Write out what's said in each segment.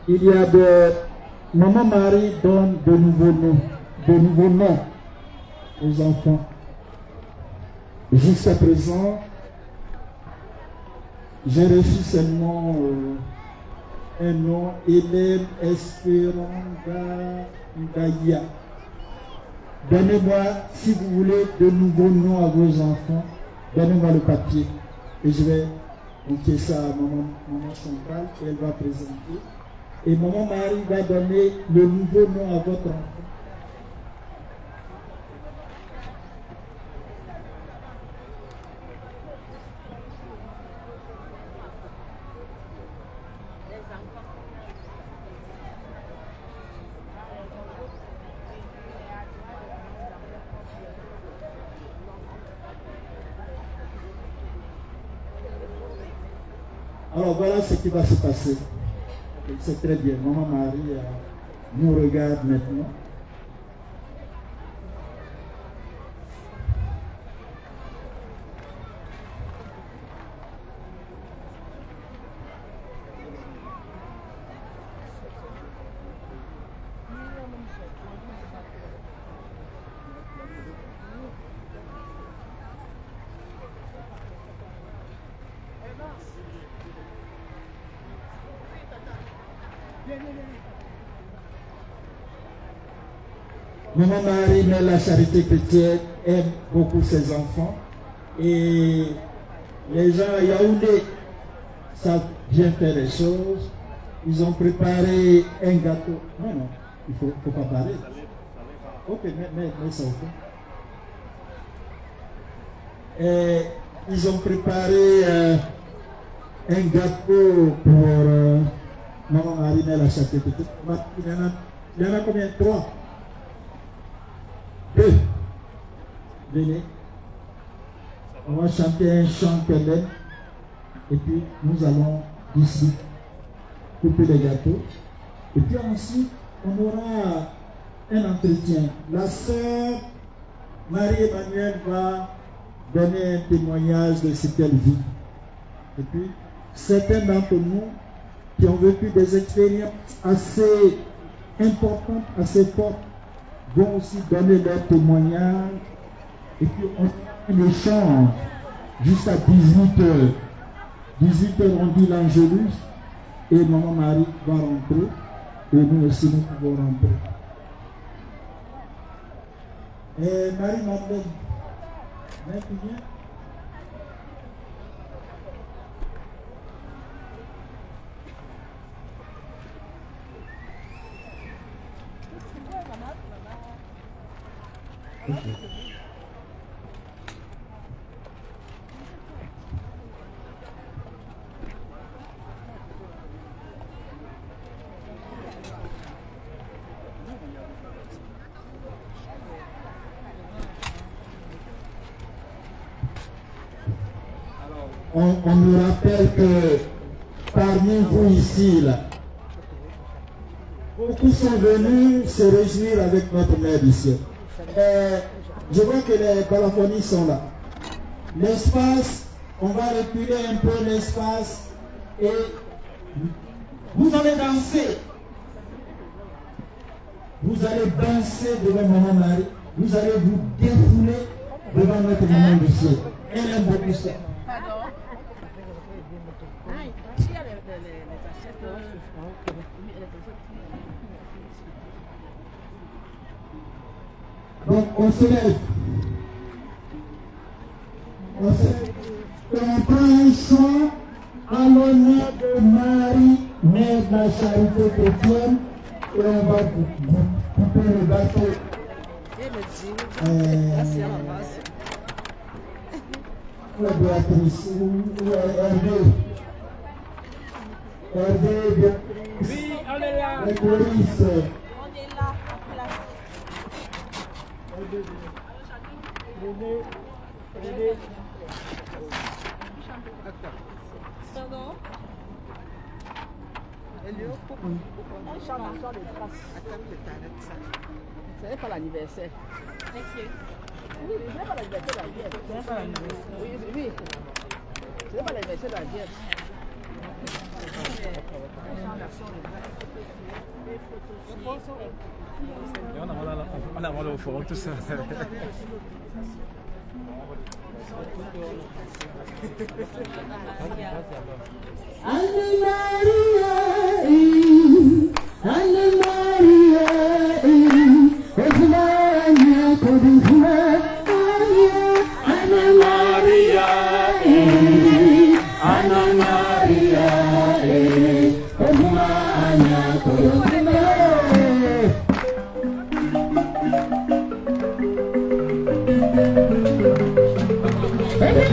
il y a Maman Marie donne de nouveaux noms aux enfants. Jusqu'à présent, j'ai reçu seulement un nom, Hélène Esperanga Ndaya. Donnez-moi, si vous voulez, de nouveaux noms à vos enfants. Donnez-moi le papier et je vais monter ça à maman Chantal et elle va présenter. Et Maman Marie va donner le nouveau nom à votre enfant. Alors voilà ce qui va se passer. C'est très bien. Maman Marie nous regarde maintenant. Maman Marie, mais la charité chrétienne aime beaucoup ses enfants et les gens à Yaoundé savent bien faire les choses. Ils ont préparé un gâteau. Non, il ne faut pas parler. Ok, mais ça ok. Et ils ont préparé un gâteau pour Maman Marie, mais la charité chrétienne. Il y en a combien? 3. 2. Venez. On va chanter un chant qu'elle aime. Et puis nous allons ici couper les gâteaux. Et puis ensuite, on aura un entretien. La sœur Marie-Emmanuelle va donner un témoignage de ce qu'elle vit. Et puis, certains d'entre nous qui ont vécu des expériences assez importantes, assez fortes, vont aussi donner leur témoignage. Et puis on a un échange jusqu'à 18h. 18h on dit l'Angélus et Maman Marie va rentrer et nous aussi nous pouvons rentrer. Et Marie-Madeleine, viens. On me rappelle que parmi vous ici, là, beaucoup sont venus se réjouir avec notre mère ici. Je vois que les balafonies sont là. L'espace, on va reculer un peu l'espace et vous allez danser. Vous allez danser devant Maman Marie. Vous allez vous défouler devant notre maman du ciel. Elle aime beaucoup ça. Donc on se lève. On se lève. Et on prend un chant à l'honneur de Marie, mère de la charité chrétienne, et on va couper le bateau. Où est Béatrice? Où est Hervé? Hervé, Béatrice. Oui, on est là. Et Boris. On est là, en place. Pardon? On chante encore des traces. Ce n'est pas l'anniversaire. Ok. Oui, ce n'est pas l'anniversaire de la Vierge. Ce n'est pas l'anniversaire. Oui, oui. Ce n'est pas l'anniversaire de la Vierge. On a mal au fond, tout ça. Anne Maria, Anne Maria, Osmania Kodufna, Anne Maria, Anne Maria, Osmania Kodufna. Anna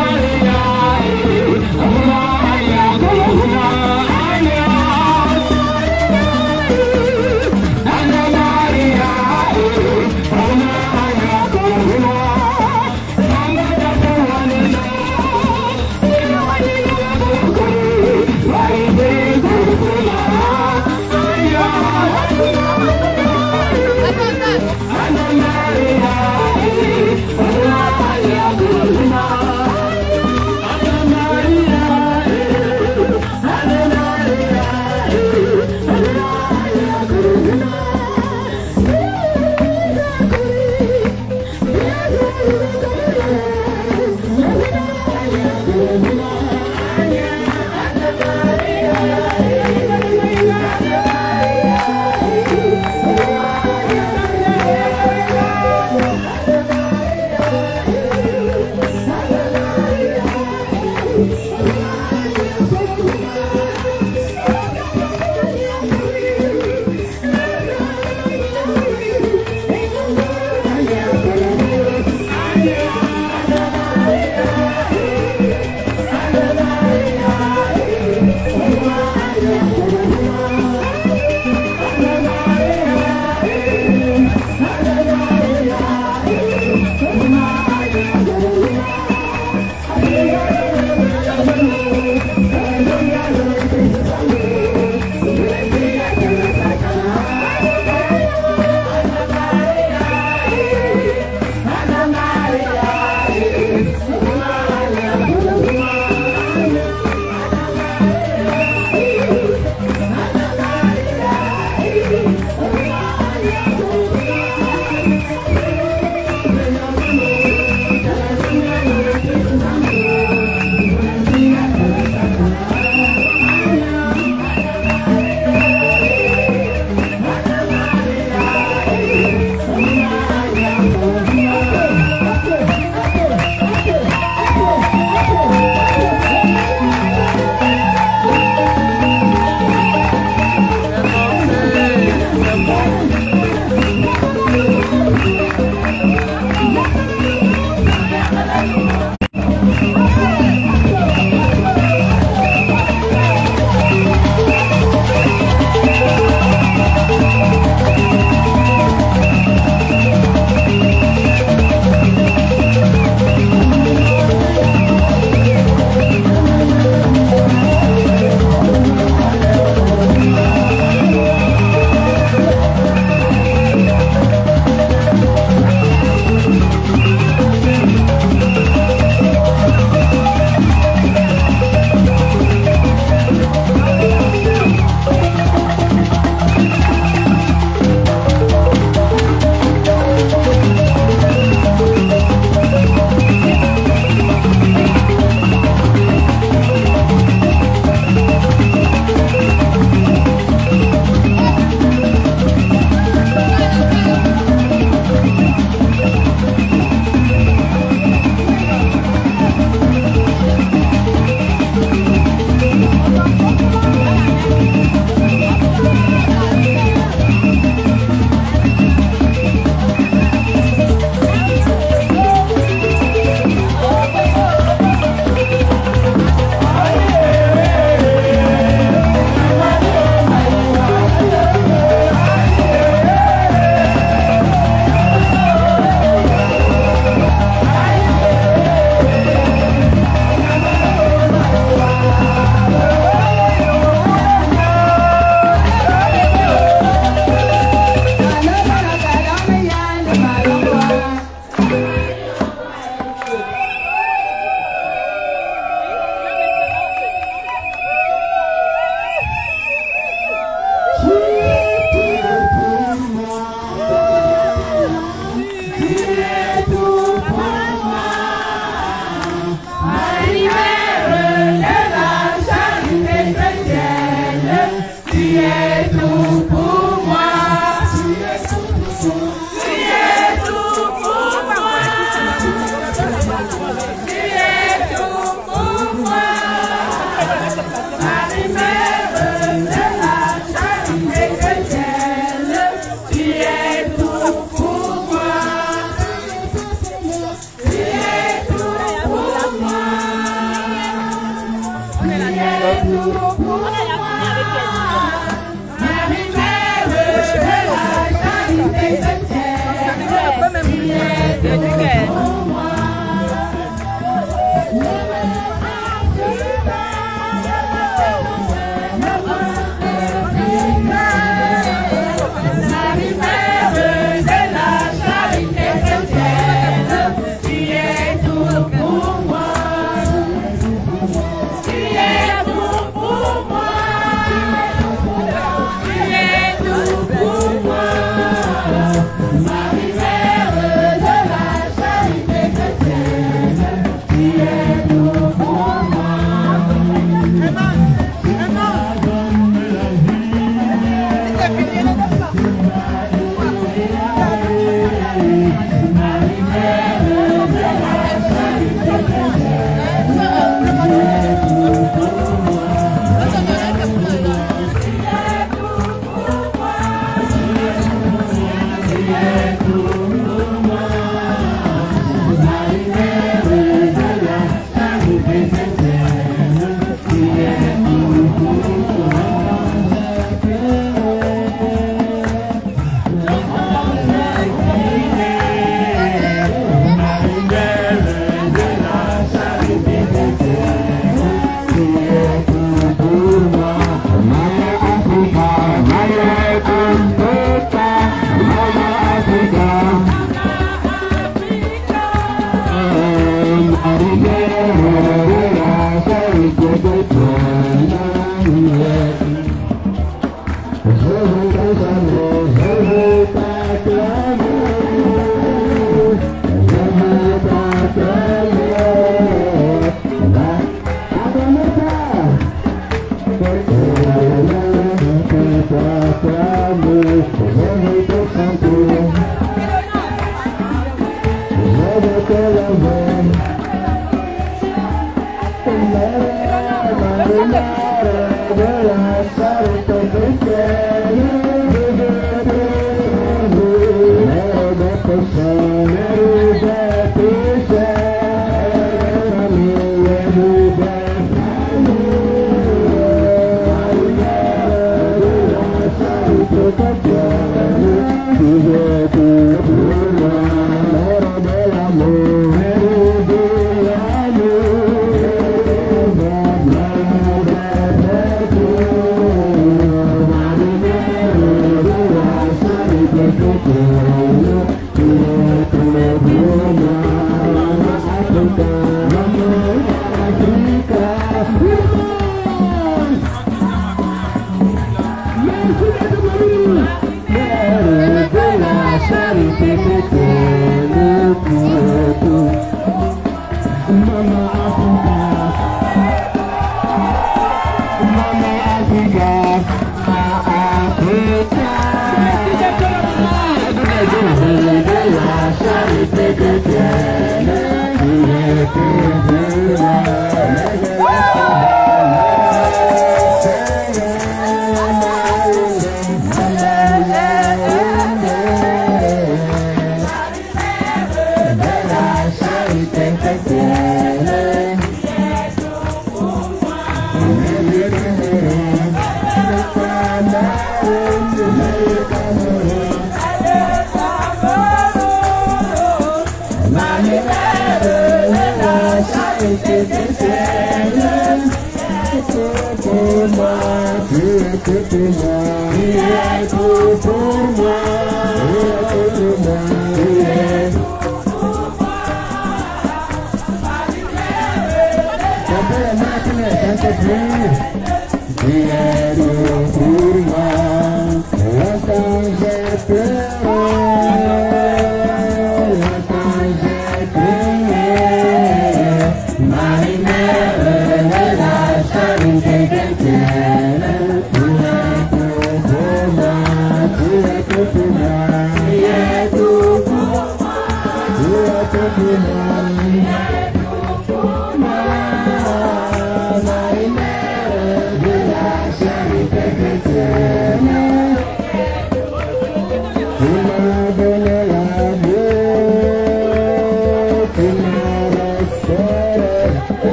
Maria,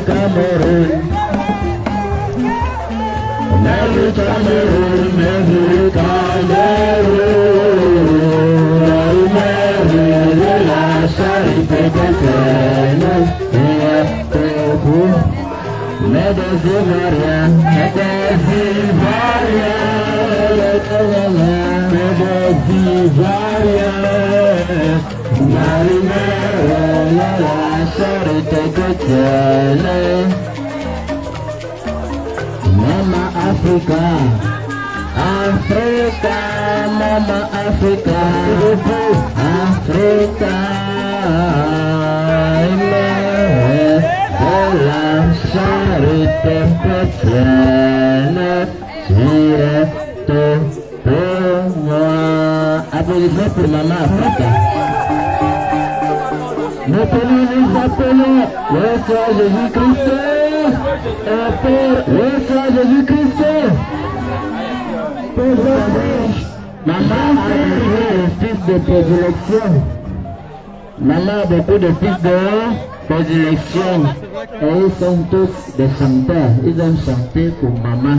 Cameroun. Mary Cameroun, Mary Cameroun. Mary de la charité chrétienne. Mais des Ivoiriens, mais des Ivoiriens, mais des Ivoiriens. Marie-Mère, la charité chrétienne. Mama Africa, Africa, Mama Africa, Africa. La charité chrétienne, c'est pour moi. Applaudissements pour Maman Africa. Maintenant nous appelons le Soir Jésus-Christ, et pour le Soir Jésus-Christ, Maman a un fils de prédilection. Maman a beaucoup de fils de prédilection. Et ils sont tous des chanteurs. Ils ont chanté pour maman.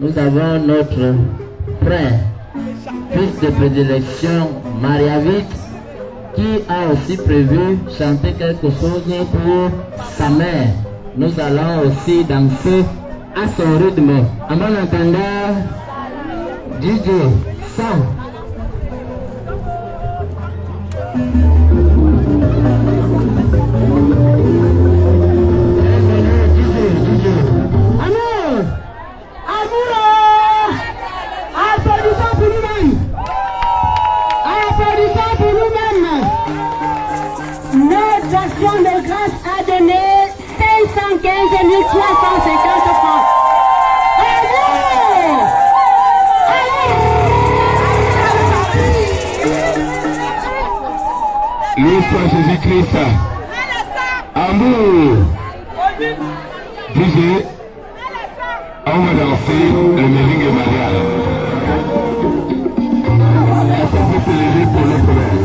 Nous avons notre frère, fils de prédilection, Mariavit, qui a aussi prévu chanter quelque chose pour sa mère. Nous allons aussi danser à son rythme. En entendant DJ Sam. De grâce a donné 515 350 francs. Allez! Le Soir Jésus-Christ. Amour. Disait, on va danser le Méringue Maria. Est-ce qu'on peut se lever pour le problème?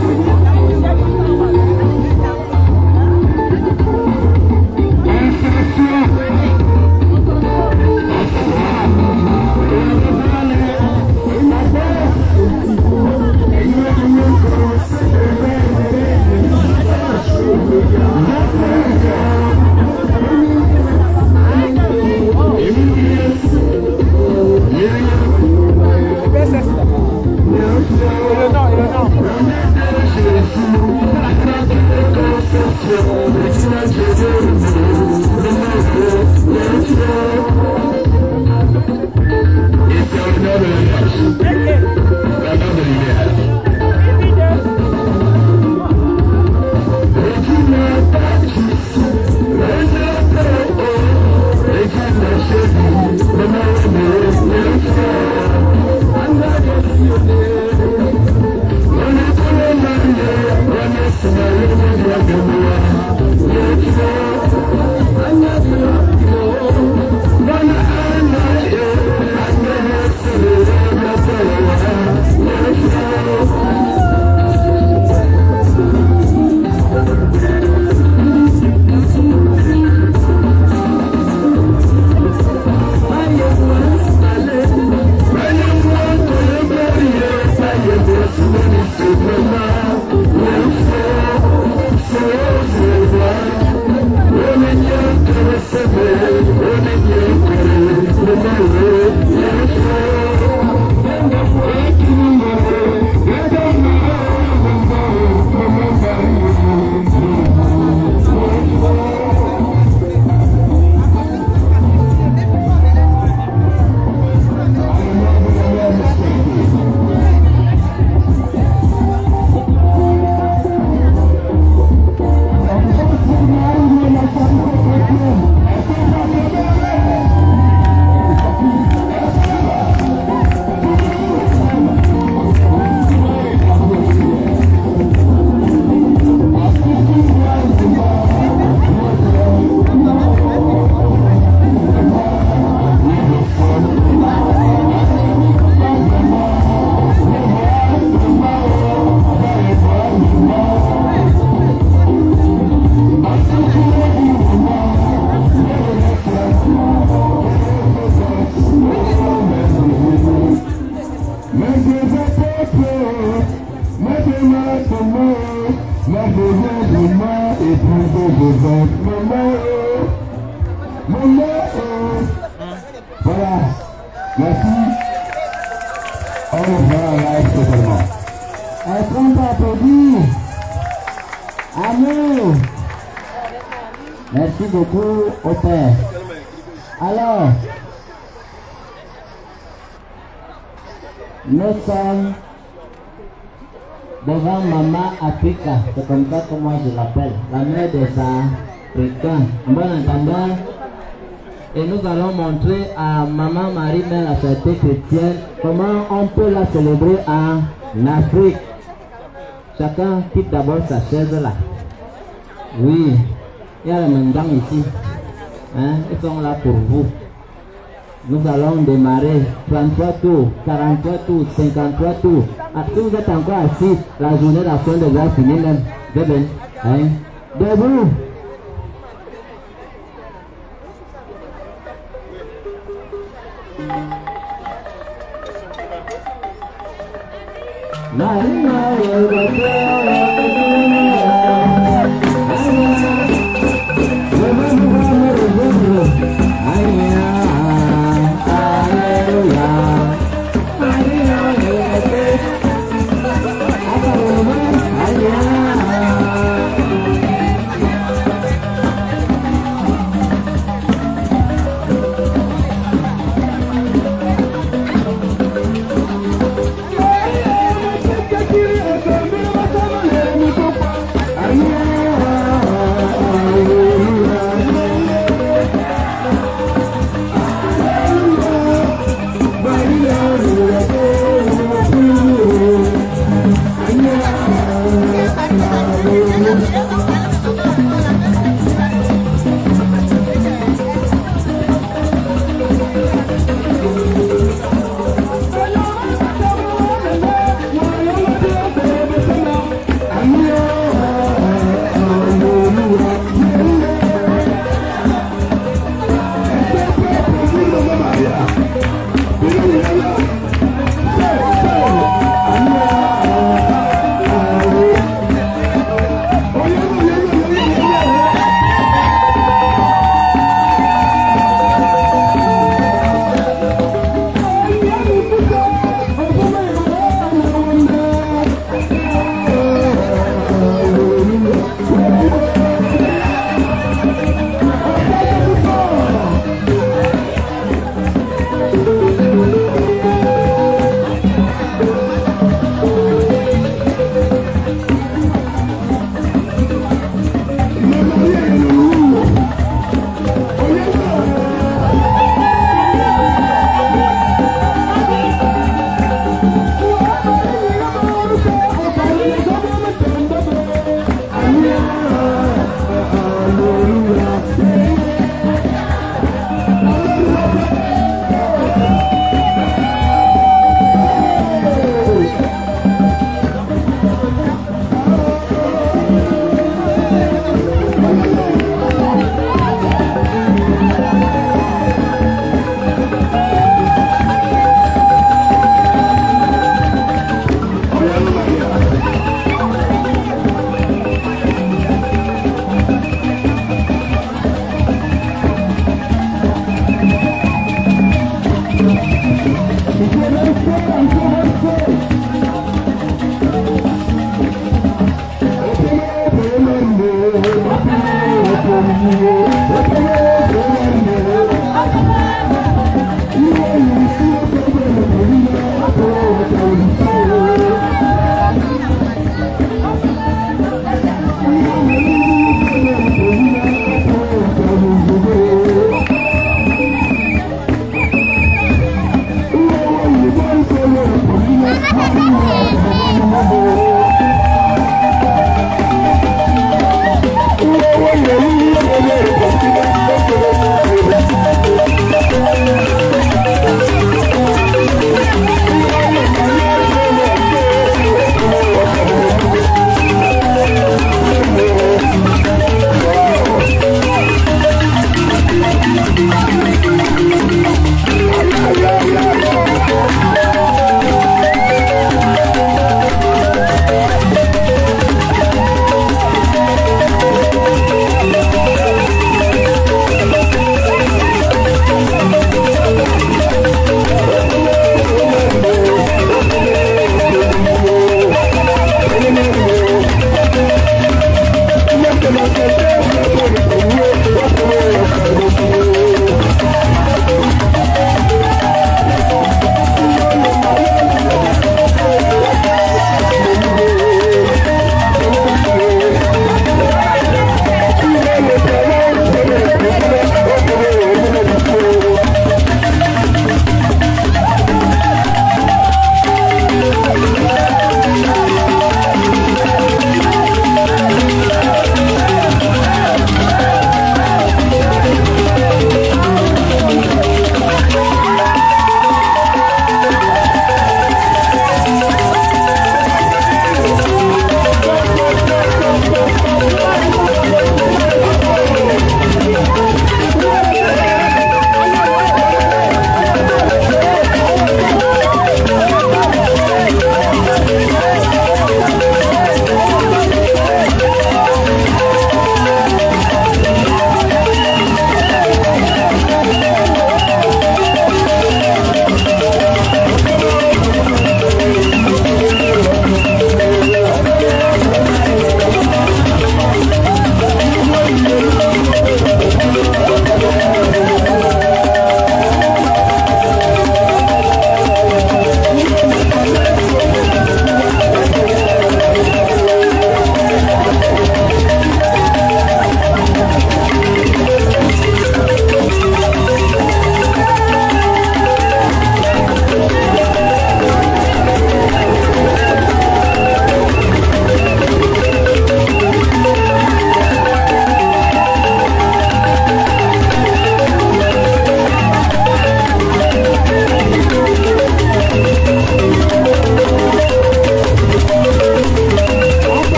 Merci. Au revoir, live totalement. Est-ce qu'on peut applaudir? Amour. Merci beaucoup au père. Alors, nous sommes devant Maman Africa, c'est comme ça que moi je l'appelle, la mère des Africains. En bon entendant, et nous allons montrer à Maman Marie-Mère, la fête chrétienne, comment on peut la célébrer en Afrique. Chacun quitte d'abord sa chaise là. Oui, il y a les mandants ici. Hein, ils sont là pour vous. Nous allons démarrer 33 tours, 43 tours, 53 tours. Ah, si vous êtes encore assis, la journée d'action devrait finir même. Debout. Hein? Debout. Thank you.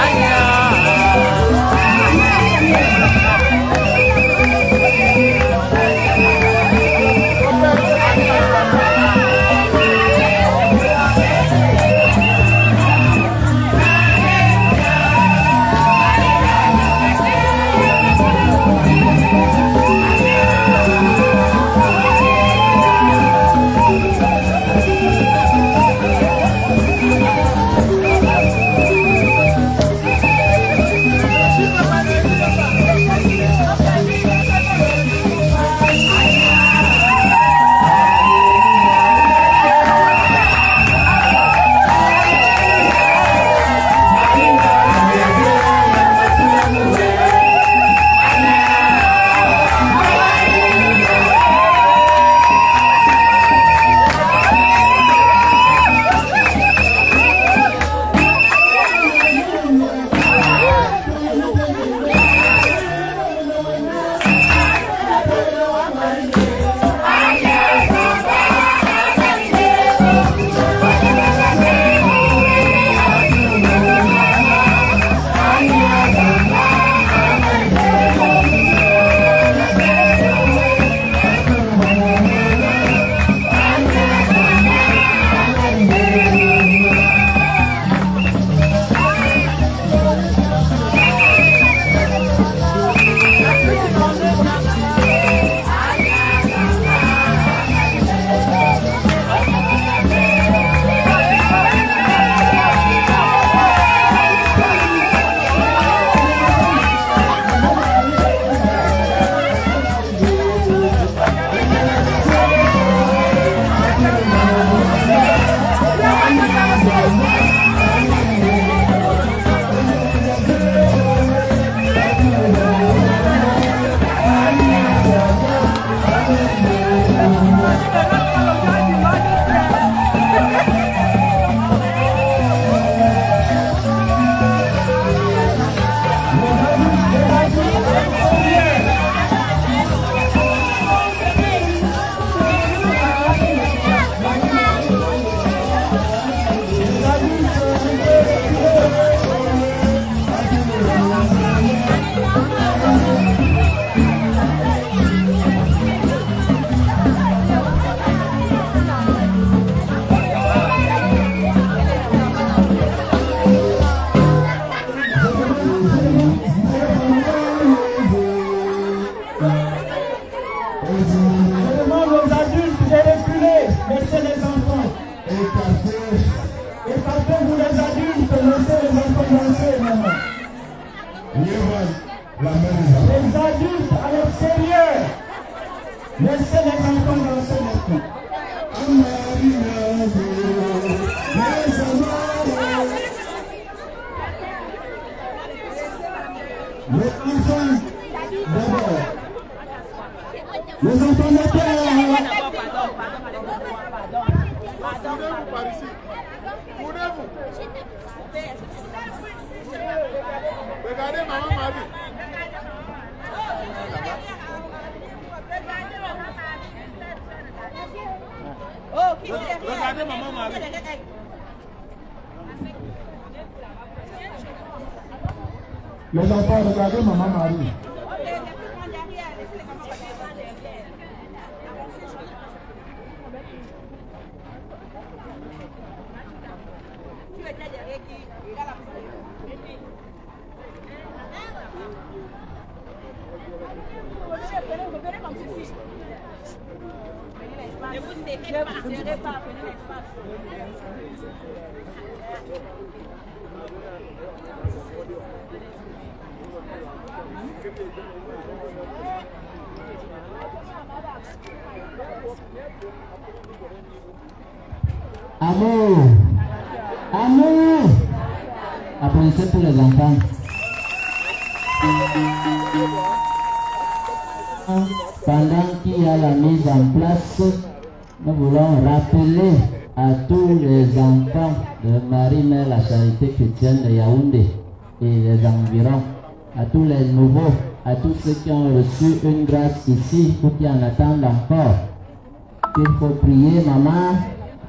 Anya La main. Les adultes à l'extérieur. Laissez les enfants danser maintenant. Les enfants d'abord. Les enfants d'abord. Par ici. Tournez-vous. Regardez maman Marie. Oh, qui c'est? Regardez maman Marie. Les enfants, regardez maman Marie. Ne vous séparez pas, prenez l'espace. Amour. Amour. Applaudissez pour les enfants. Pendant qu'il y a la mise en place, nous voulons rappeler à tous les enfants de Marie-Mère la Charité Chrétienne de Yaoundé et les environs, à tous les nouveaux, à tous ceux qui ont reçu une grâce ici ou qui en attendent encore, qu'il faut prier Maman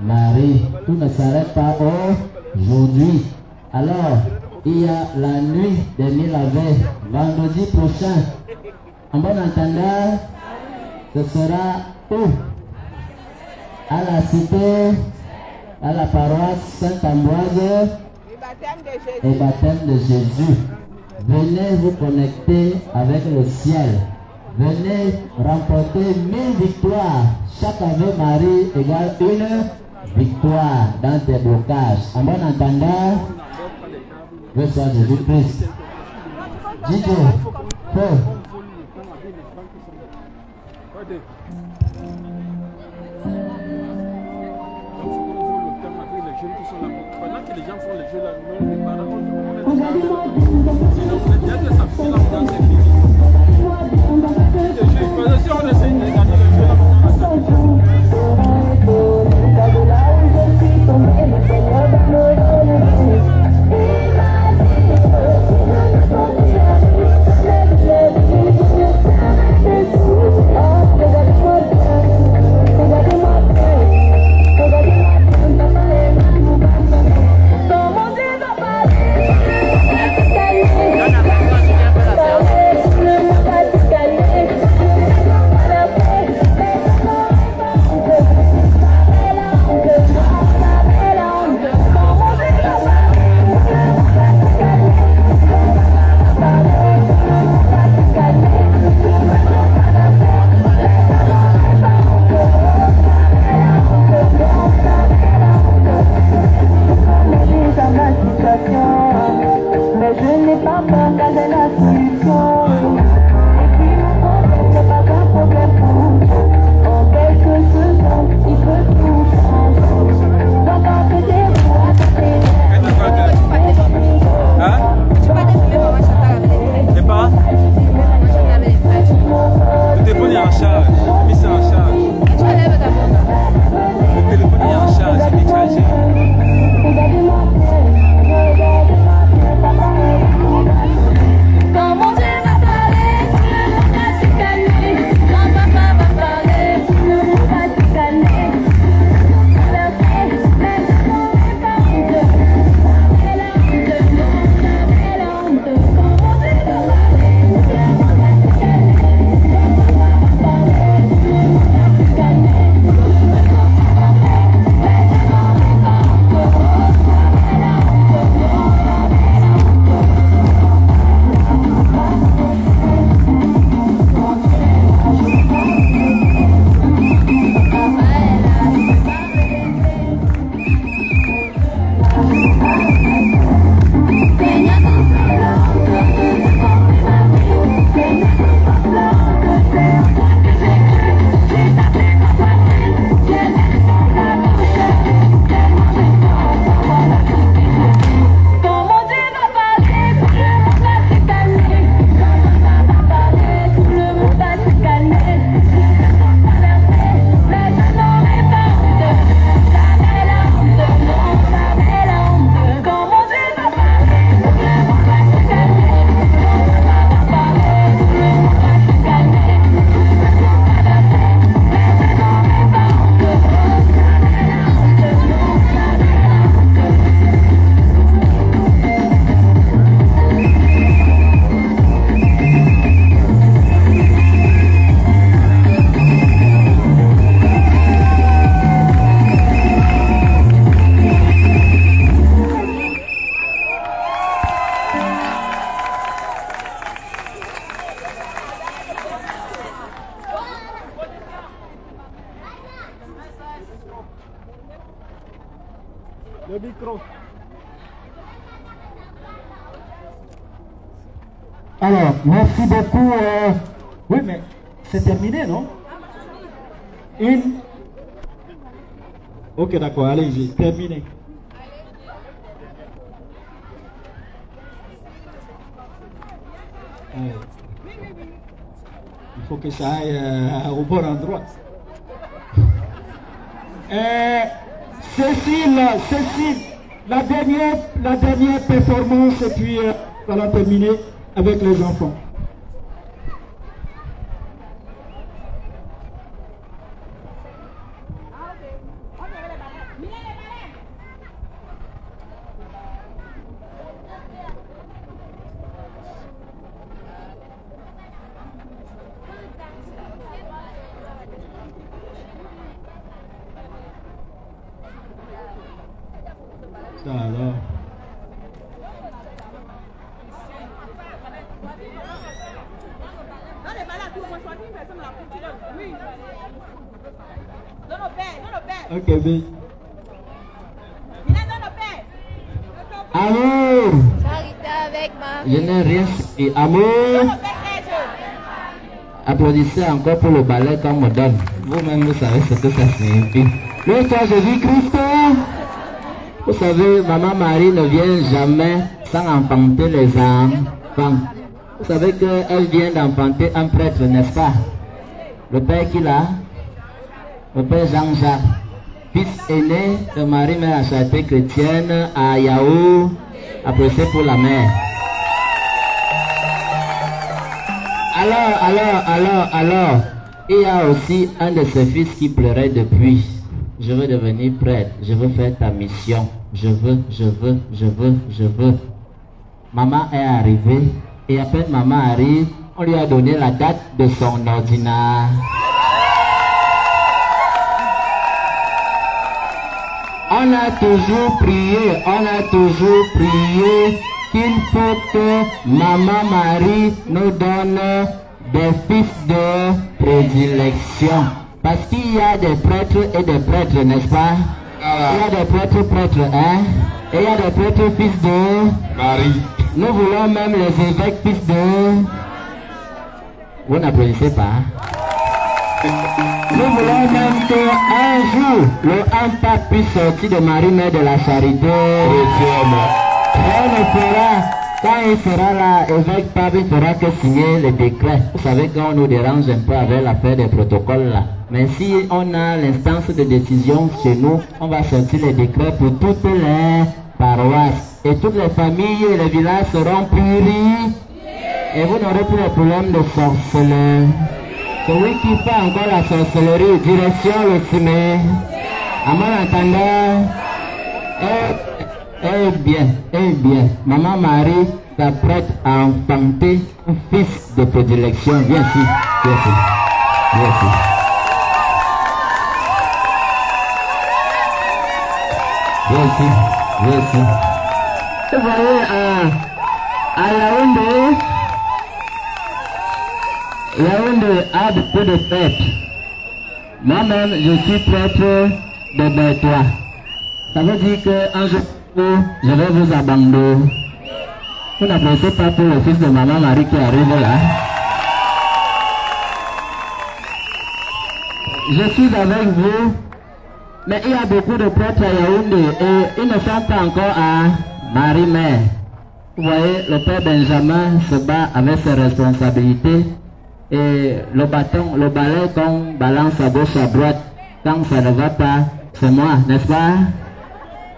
Marie. Tout ne s'arrête pas aujourd'hui. Alors, il y a la nuit des 1000 Ave, vendredi prochain. En bon entendeur, ce sera où? À la cité, à la paroisse Saint-Ambroise et baptême de Jésus. Venez vous connecter avec le ciel. Venez remporter 1000 victoires. Chaque Ave Marie égale une victoire dans tes blocages. En bon entendeur, reçois Jésus-Christ. DJ, feu. Pendant que les gens font les jeux là, nous on est pas là, on est sinon vous êtes bien que ça fait l'ambiance est finie. Si on essaie de regarder le jeu là, Como digo, micro. Alors, merci beaucoup. Oui, mais c'est terminé, non? Ok, d'accord, allez, j'ai terminé. Il faut que ça aille au bon endroit. Cécile, la dernière performance, et puis on va terminer avec les enfants. Ça alors. Ok, bien. Amour. Je n'ai rien. Et amour. Applaudissez encore pour le ballet qu'on me donne. Vous-même, vous savez ce que ça signifie. Le Seigneur Jésus-Christ. Vous savez, Maman Marie ne vient jamais sans enfanter les enfants. Vous savez qu'elle vient d'enfanter un prêtre, n'est-ce pas? Le père qui l'a? Le père Jean-Jacques, fils aîné de Marie-Mère la Charité chrétienne à Yahoo, apprécié pour la mère. Alors, il y a aussi un de ses fils qui pleurait depuis. Je veux devenir prêtre, je veux faire ta mission. Je veux. Maman est arrivée et à peine maman arrive, on lui a donné la date de son ordinaire. On a toujours prié qu'il faut que Maman Marie nous donne des fils de prédilection. Parce qu'il y a des prêtres et des prêtres, n'est-ce pas? Il y a des prêtres, hein? Et il y a des prêtres fils de Marie. Nous voulons même les évêques fils de... Vous n'applaudissez pas? Nous voulons même qu'un jour, le pape puisse sortir de Marie, mère de la Charité. Quand il sera là, évêque pape, il fera que signer le décret. Vous savez qu'on nous dérange un peu avec l'affaire des protocoles là. Mais si on a l'instance de décision chez nous, on va sortir les décrets pour toutes les paroisses. Et toutes les familles et les villages seront purifiés. Et vous n'aurez plus de problème de sorcellerie. Celui qui fait encore la sorcellerie, direction le cimetière. À mon entendant, eh bien, Maman Marie s'apprête à enfanter un fils de prédilection. Viens ici. Vous voyez, à Yaoundé a beaucoup de fêtes. Moi-même, je suis prêtre de Bertois. Ça veut dire qu'un jour, je vais vous abandonner. Vous n'applaudissez pas pour le fils de Maman Marie qui arrive là. Je suis avec vous, mais il y a beaucoup de prêtres à Yaoundé et ils ne sont pas encore à Marie-Mère. Vous voyez, le père Benjamin se bat avec ses responsabilités et le bâton, le balai qu'on balance à gauche à droite, quand ça ne va pas, c'est moi, n'est-ce pas?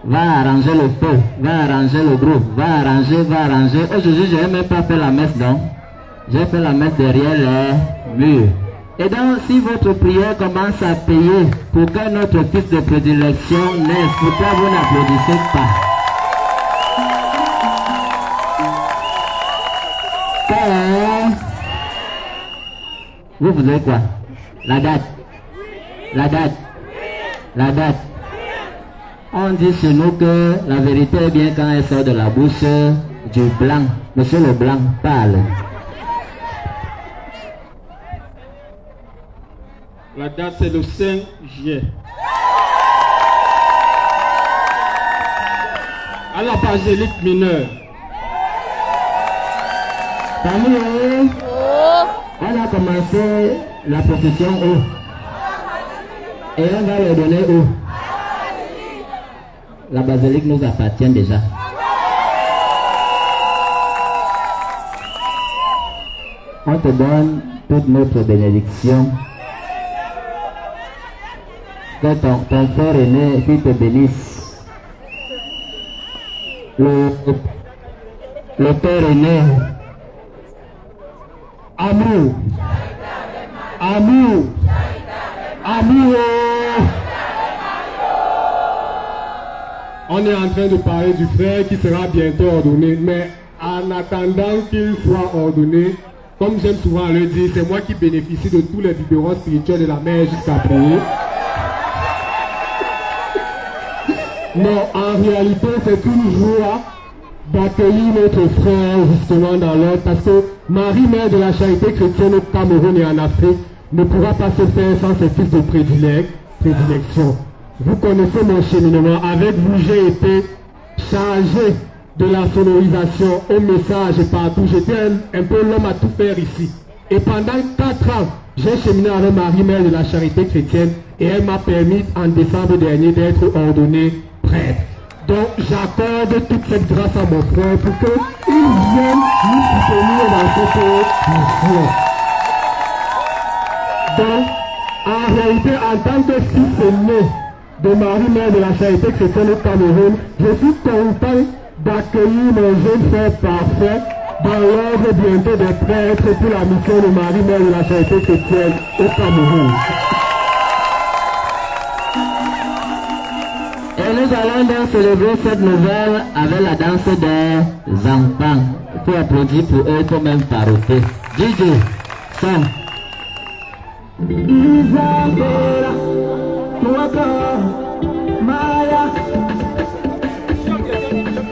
Va arranger le feu, va arranger le groupe, va arranger. Aujourd'hui, je n'ai même pas fait la messe, non? J'ai fait la messe derrière les murs. Et donc, si votre prière commence à payer pour que notre fils de prédilection naisse, pourquoi vous n'applaudissez pas? Vous voulez quoi? La date. On dit chez nous que la vérité est bien quand elle sort de la bouche du blanc. Monsieur le blanc parle. La date c'est le 5 juillet. à la basilique mineure. Parmi eux, on a commencé la procession où? Et on va leur donner où? La basilique nous appartient déjà. On te donne toute notre bénédiction. Que ton frère aîné qui te bénisse. Le père aîné. Amour. Amour. Amour. On est en train de parler du frère qui sera bientôt ordonné, mais en attendant qu'il soit ordonné, comme j'aime souvent le dire, c'est moi qui bénéficie de tous les biberons spirituels de la mère jusqu'à prier. Non, en réalité, c'est une joie d'accueillir notre frère justement dans l'ordre, parce que Marie, mère de la charité chrétienne au Cameroun et en Afrique, ne pourra pas se faire sans ses fils de prédilection. Vous connaissez mon cheminement. Avec vous, j'ai été chargé de la sonorisation au message et partout. J'étais un peu l'homme à tout faire ici. Et pendant 4 ans, j'ai cheminé avec Marie, mère de la charité chrétienne, et elle m'a permis en décembre dernier d'être ordonné prêtre. Donc j'accorde toute cette grâce à mon frère pour qu'il vienne nous soutenir dans cette mission. Donc, en réalité, en tant que fils aîné de Marie, mère de la charité chrétienne au Cameroun, je suis content d'accueillir mon jeune frère parfait dans l'ordre bientôt des prêtres pour la mission de Marie, mère de la charité chrétienne au Cameroun. Et nous allons donc célébrer cette nouvelle avec la danse des enfants. Il faut applaudir pour eux, il faut même paroter. DJ, son. Isabella, Tuaka, Maya,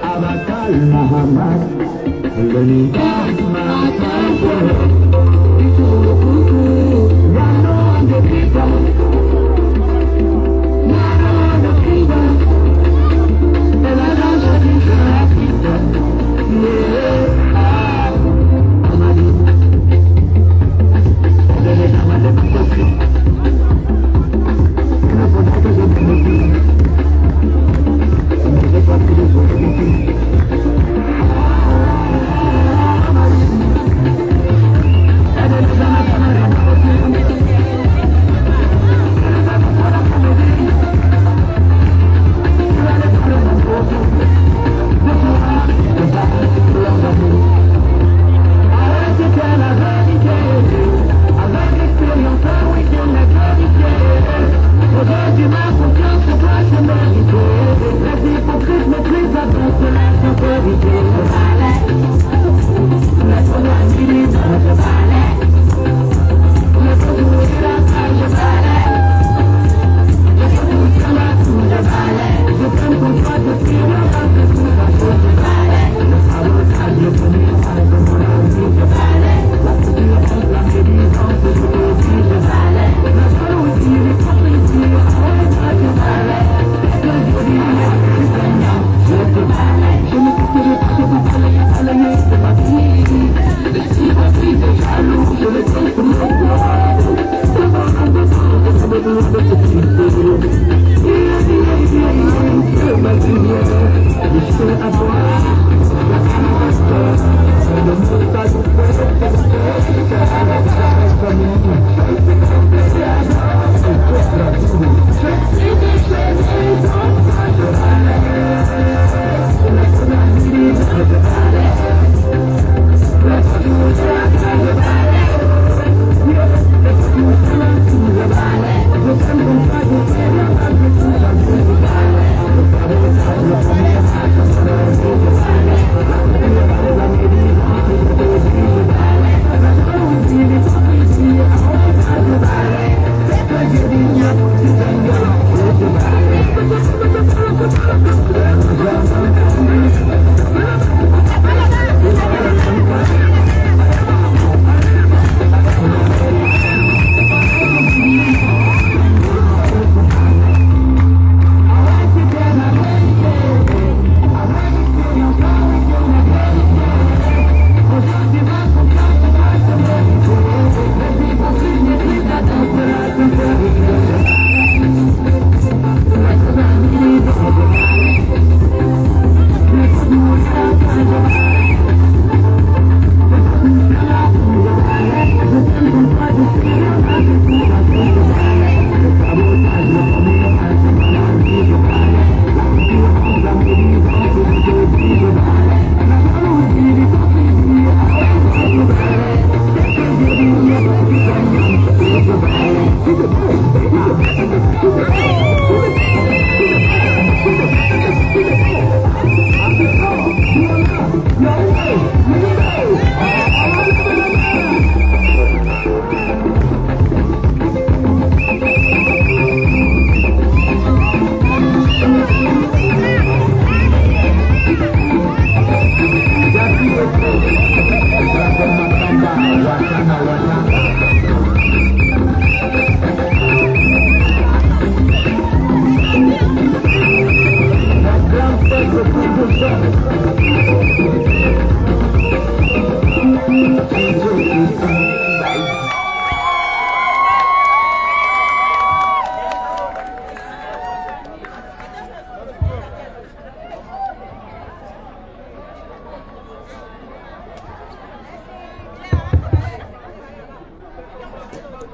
Abakala, Hamad, Lenika, Makasho, Itukuku, Yano, Depita, Yano, Depita, Elana, Depita,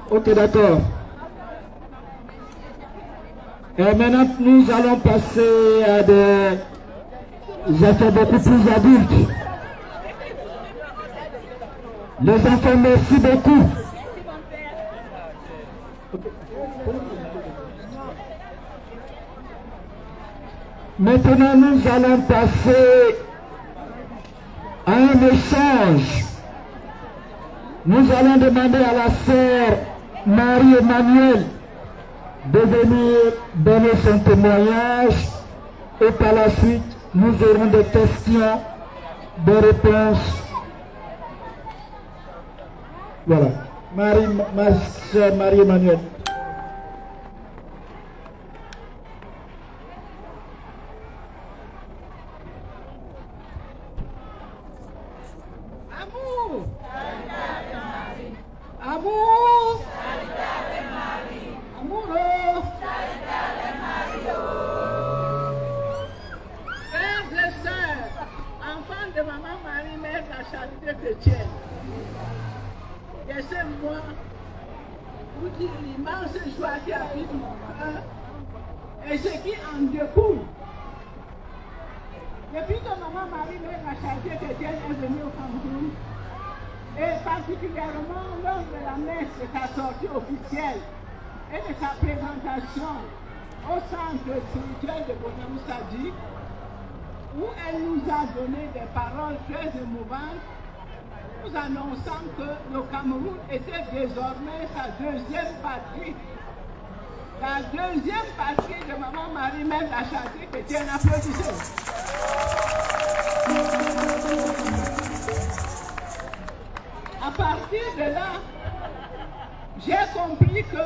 Ok, d'accord. Et maintenant, nous allons passer à des affaires beaucoup plus adultes. Les enfants, merci beaucoup. Maintenant, nous allons passer à un échange. Nous allons demander à la sœur Marie-Emmanuelle de venir donner son témoignage et par la suite, nous aurons des questions, des réponses. Voilà. Ma sœur Marie-Emmanuelle. Amour! Amour! Amoureux! Frères et sœurs, enfants de maman Marie, mère de la charité chrétienne, laissez-moi vous dire l'immense joie qui habite mon cœur et ce qui en découle. Depuis que maman Marie, mère de la charité chrétienne, est venue au Cameroun, et particulièrement lors de la messe de sa sortie officielle et de sa présentation au centre spirituel de Bonhomme Sadi, où elle nous a donné des paroles très émouvantes, nous annonçant que le Cameroun était désormais sa deuxième patrie. La deuxième patrie de maman Marie, mère de la charité chrétienne. Applaudissez. À partir de là, j'ai compris que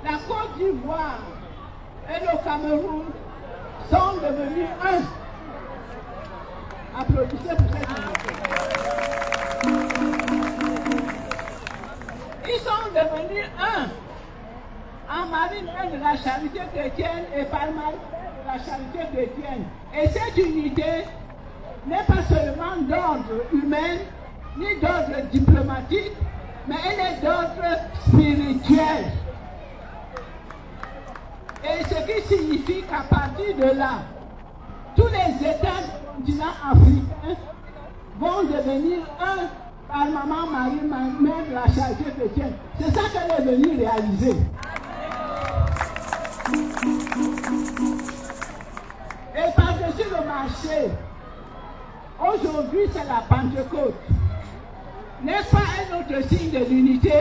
la Côte d'Ivoire et le Cameroun sont devenus un. Applaudissez pour cette unité. Ils sont devenus un. En Marie-Mère de la charité chrétienne et par Marie-Mère de la charité chrétienne. Et cette unité n'est pas seulement d'ordre humain, ni d'ordre diplomatique, mais elle est d'ordre spirituel. Et ce qui signifie qu'à partir de là, tous les États du continent africain vont devenir un par maman Marie, mère de la charité chrétienne. C'est ça qu'elle est venue réaliser. Et par-dessus le marché, aujourd'hui c'est la Pentecôte. N'est-ce pas un autre signe de l'unité?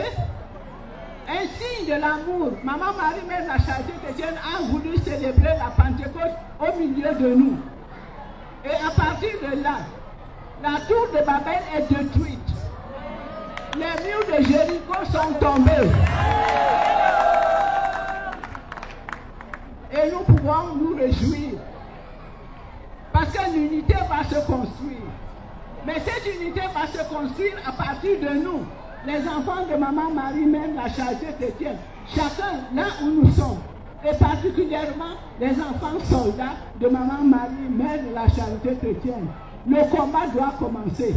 Un signe de l'amour. Maman Marie, mère de la charité chrétienne, a voulu célébrer la Pentecôte au milieu de nous. Et à partir de là, la tour de Babel est détruite. Les murs de Jéricho sont tombés. Et nous pouvons nous réjouir. Parce que l'unité va se construire. Mais cette unité va se construire à partir de nous, les enfants de maman Marie, mère de la charité chrétienne. Chacun là où nous sommes. Et particulièrement les enfants soldats de maman Marie, mère de la charité chrétienne. Le combat doit commencer.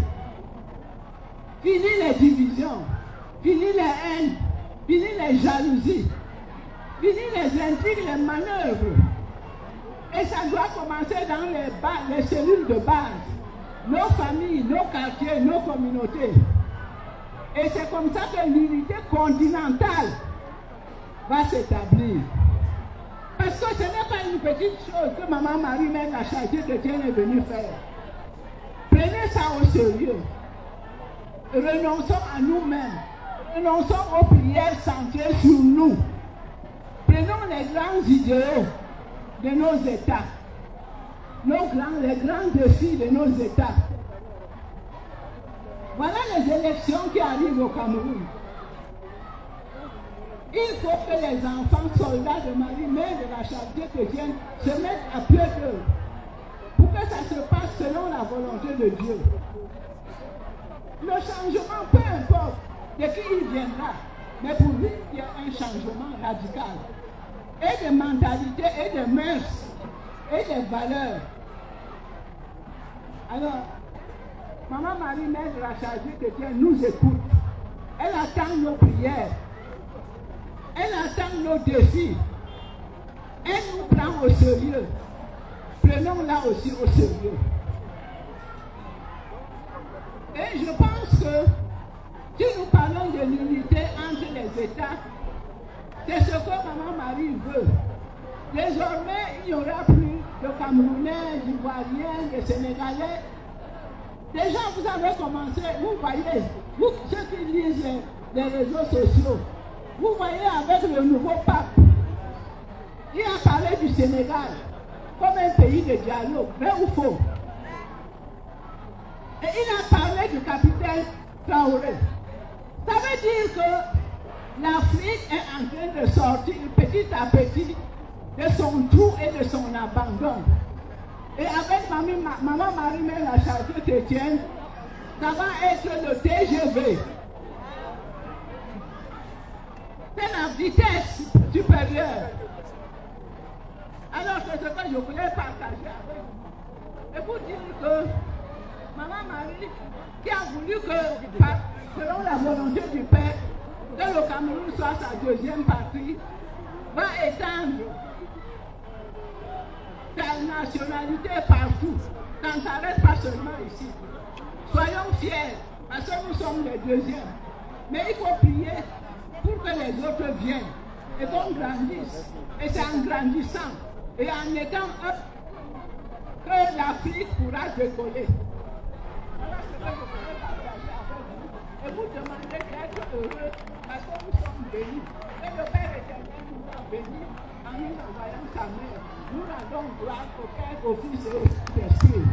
Fini les divisions, fini les haines, fini les jalousies, fini les intrigues, les manœuvres. Et ça doit commencer dans les cellules de base, nos familles, nos quartiers, nos communautés. Et c'est comme ça que l'unité continentale va s'établir. Parce que ce n'est pas une petite chose que maman Marie, mère de la charité chrétienne, est venue faire. Prenez ça au sérieux. Renonçons à nous-mêmes. Renonçons aux prières centrées sur nous. Prenons les grands idéaux de nos États. Les grands défis de nos États. Voilà les élections qui arrivent au Cameroun. Il faut que les enfants soldats de Marie, mère de la charité chrétienne, se mettent à pied d'eux pour que ça se passe selon la volonté de Dieu. Le changement, peu importe de qui il viendra, mais pour lui, il y a un changement radical. Et de mentalité, et de mœurs, et de valeurs. Alors, Maman Marie-Mère de la Charité Chrétienne nous écoute. Elle attend nos prières. Elle attend nos défis. Elle nous prend au sérieux. Prenons-la aussi au sérieux. Et je pense que si nous parlons de l'unité entre les États, c'est ce que Maman Marie veut. Désormais, il n'y aura plus de Camerounais, d'Ivoiriens, de Sénégalais. Déjà, vous avez commencé, vous voyez, vous, ceux qui lisent les réseaux sociaux, vous voyez avec le nouveau pape, il a parlé du Sénégal comme un pays de dialogue, vrai ou faux? Et il a parlé du capitaine Traoré. Ça veut dire que l'Afrique est en train de sortir petit à petit de son trou et de son abandon. Et avec Maman Marie-Mère la Charité Chrétienne, ça va être le TGV. C'est la vitesse supérieure. Alors c'est ce que je voulais partager avec vous. Et pour dire que Maman Marie, qui a voulu que, selon la volonté du Père, que le Cameroun soit sa deuxième patrie, va étendre sa nationalité partout. Ça ne s'arrête pas seulement ici. Soyons fiers, parce que nous sommes les deuxièmes. Mais il faut prier pour que les autres viennent et qu'on grandisse. Et c'est en grandissant et en étant un que l'Afrique pourra décoller. Voilà ce que je voulais partager avec vous. Et vous demandez d'être heureux parce que nous sommes bénis. Et le Père éternel nous a bénis en nous envoyant sa mère. Nous rendons gloire au Père, au Fils et au Saint-Esprit.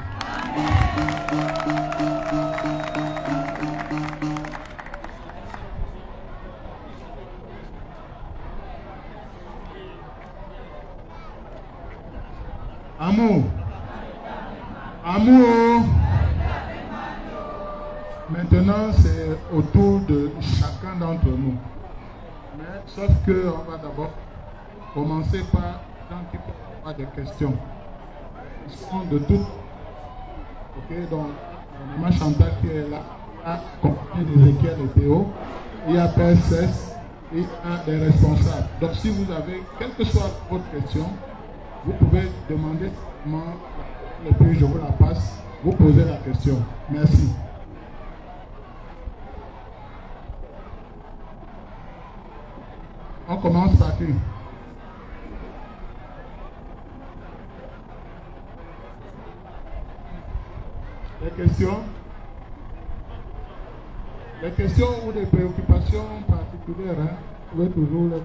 Amour. Amour. Maintenant, c'est au tour de chacun d'entre nous. Mais sauf qu'on va d'abord commencer par tant qu'il peut y avoir des questions. Ils sont de toutes. Ok, donc, Maman Chantal qui est là, accompagnée d'Ézéchiel et Théo. Il y a PSS, il y a des responsables. Donc, si vous avez, quelle que soit votre question, vous pouvez demander comment, et puis je vous la passe, vous posez la question. Merci. On commence par qui? Les questions? Les questions ou des préoccupations particulières, hein? Vous pouvez toujours les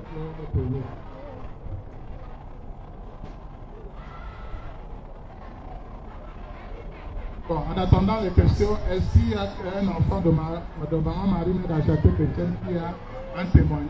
poser. Bon, en attendant les questions, est-ce qu'il y a un enfant de Maman Marie-Mère de la Charité Chrétienne qui a un témoignage?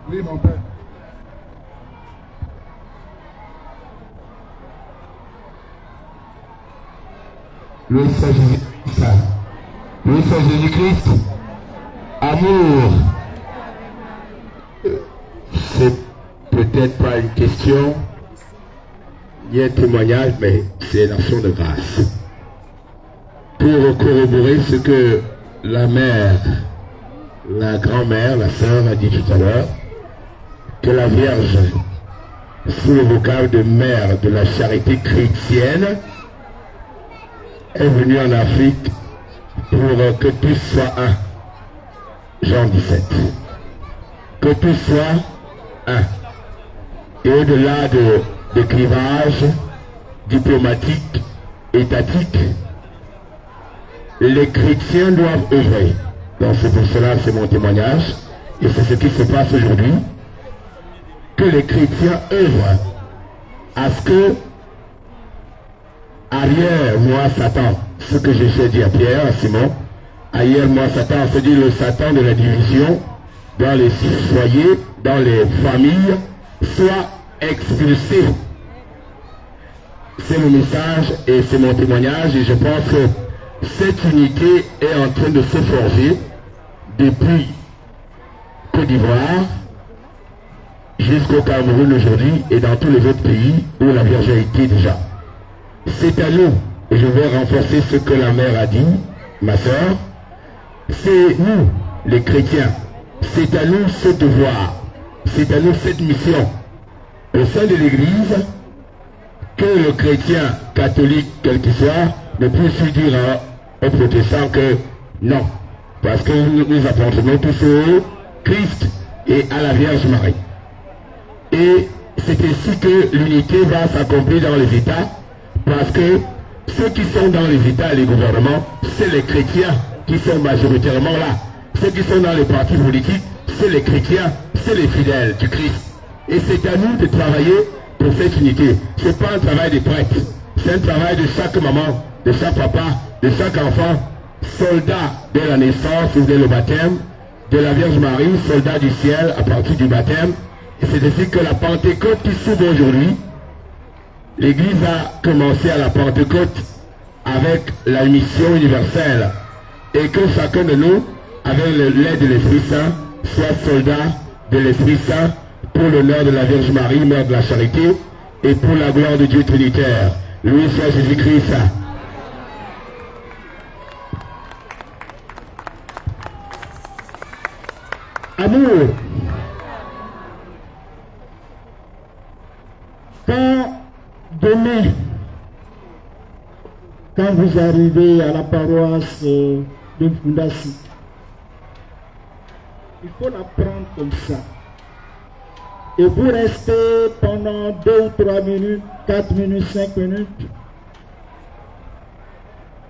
Oui, mon père. Le Seigneur Jésus-Christ. Le Seigneur Jésus-Christ. Amour. C'est peut-être pas une question, ni un témoignage, mais c'est une action de grâce. Pour corroborer ce que la mère, la grand-mère, la sœur a dit tout à l'heure, que la Vierge, sous le vocable de mère de la charité chrétienne, est venue en Afrique pour que tous soient un. Jean 17. Que tous soient un. Et au-delà de clivages diplomatiques, étatiques, les chrétiens doivent œuvrer. Donc c'est pour cela, c'est mon témoignage, et c'est ce qui se passe aujourd'hui, que les chrétiens œuvrent à ce que arrière-moi Satan, ce que j'ai dit à Pierre, à Simon, arrière-moi Satan, c'est-à-dire le Satan de la division dans les foyers, dans les familles, soit expulsé. C'est mon message et c'est mon témoignage et je pense que cette unité est en train de se forger depuis Côte d'Ivoire jusqu'au Cameroun aujourd'hui et dans tous les autres pays où la Vierge a été déjà. C'est à nous, et je vais renforcer ce que la mère a dit, ma soeur, c'est nous, les chrétiens, c'est à nous ce devoir, c'est à nous cette mission au sein de l'Église que le chrétien catholique, quel qu'il soit, ne puisse lui dire aux protestants que non, parce que nous appartenons tous au Christ et à la Vierge Marie. Et c'est ainsi que l'unité va s'accomplir dans les États, parce que ceux qui sont dans les États et les gouvernements, c'est les chrétiens qui sont majoritairement là. Ceux qui sont dans les partis politiques, c'est les chrétiens, c'est les fidèles du Christ. Et c'est à nous de travailler pour cette unité. Ce n'est pas un travail des prêtres, c'est un travail de chaque maman, de chaque papa, de chaque enfant, soldat dès la naissance ou dès le baptême, de la Vierge Marie, soldat du ciel à partir du baptême. Et c'est ainsi que la Pentecôte qui s'ouvre aujourd'hui, l'Église a commencé à la Pentecôte avec la mission universelle et que chacun de nous, avec l'aide de l'Esprit Saint, soit soldat de l'Esprit Saint pour l'honneur de la Vierge Marie, Mère de la Charité, et pour la gloire de Dieu Trinitaire. Loué soit Jésus-Christ. Amour. Quand demain, quand vous arrivez à la paroisse de Fundasi, il faut la prendre comme ça. Et vous restez pendant 2 ou 3 minutes, 4 minutes, 5 minutes.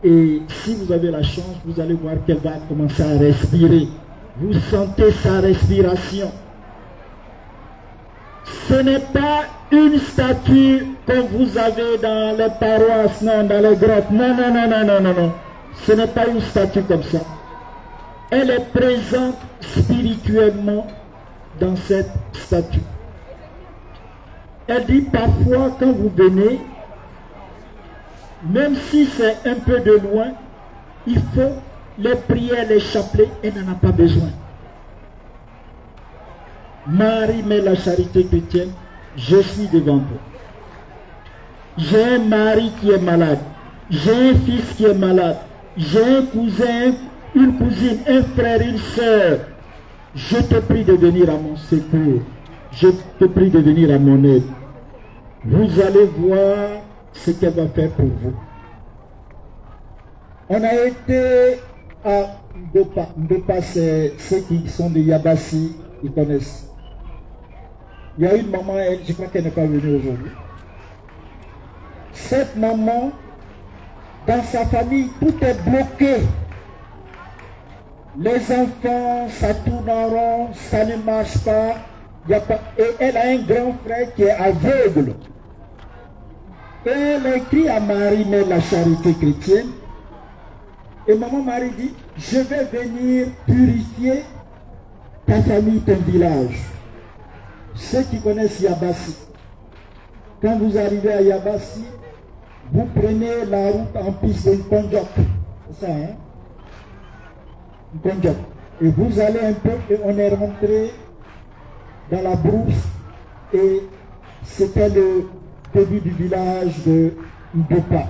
Et si vous avez la chance, vous allez voir qu'elle va commencer à respirer. Vous sentez sa respiration. Ce n'est pas une statue comme vous avez dans les paroisses, non, dans les grottes. Non, non, non, non, non, non, non. Ce n'est pas une statue comme ça. Elle est présente spirituellement dans cette statue. Elle dit parfois quand vous venez, même si c'est un peu de loin, il faut les prières, les chapelets, elle n'en a pas besoin. Marie, Mère la Charité chrétienne, je suis devant vous. J'ai un mari qui est malade, j'ai un fils qui est malade, j'ai un cousin, une cousine, un frère, une soeur. Je te prie de venir à mon secours. Je te prie de venir à mon aide. Vous allez voir ce qu'elle va faire pour vous. On a été à Ndopa. Ndopa, c'est ceux qui sont de Yabassi, ils connaissent. Il y a une maman, elle, je crois qu'elle n'est pas venue aujourd'hui. Cette maman, dans sa famille, tout est bloqué. Les enfants, ça tourne en rond, ça ne marche pas. Et elle a un grand frère qui est aveugle. Et elle écrit à Marie, Mère la Charité chrétienne. Et maman Marie dit, je vais venir purifier ta famille, ton village. Ceux qui connaissent Yabassi, quand vous arrivez à Yabassi, vous prenez la route en piste de Konjok. C'est ça, hein? Konjok. Et vous allez un peu, et on est rentré dans la brousse, et c'était le début du village de Ndopa.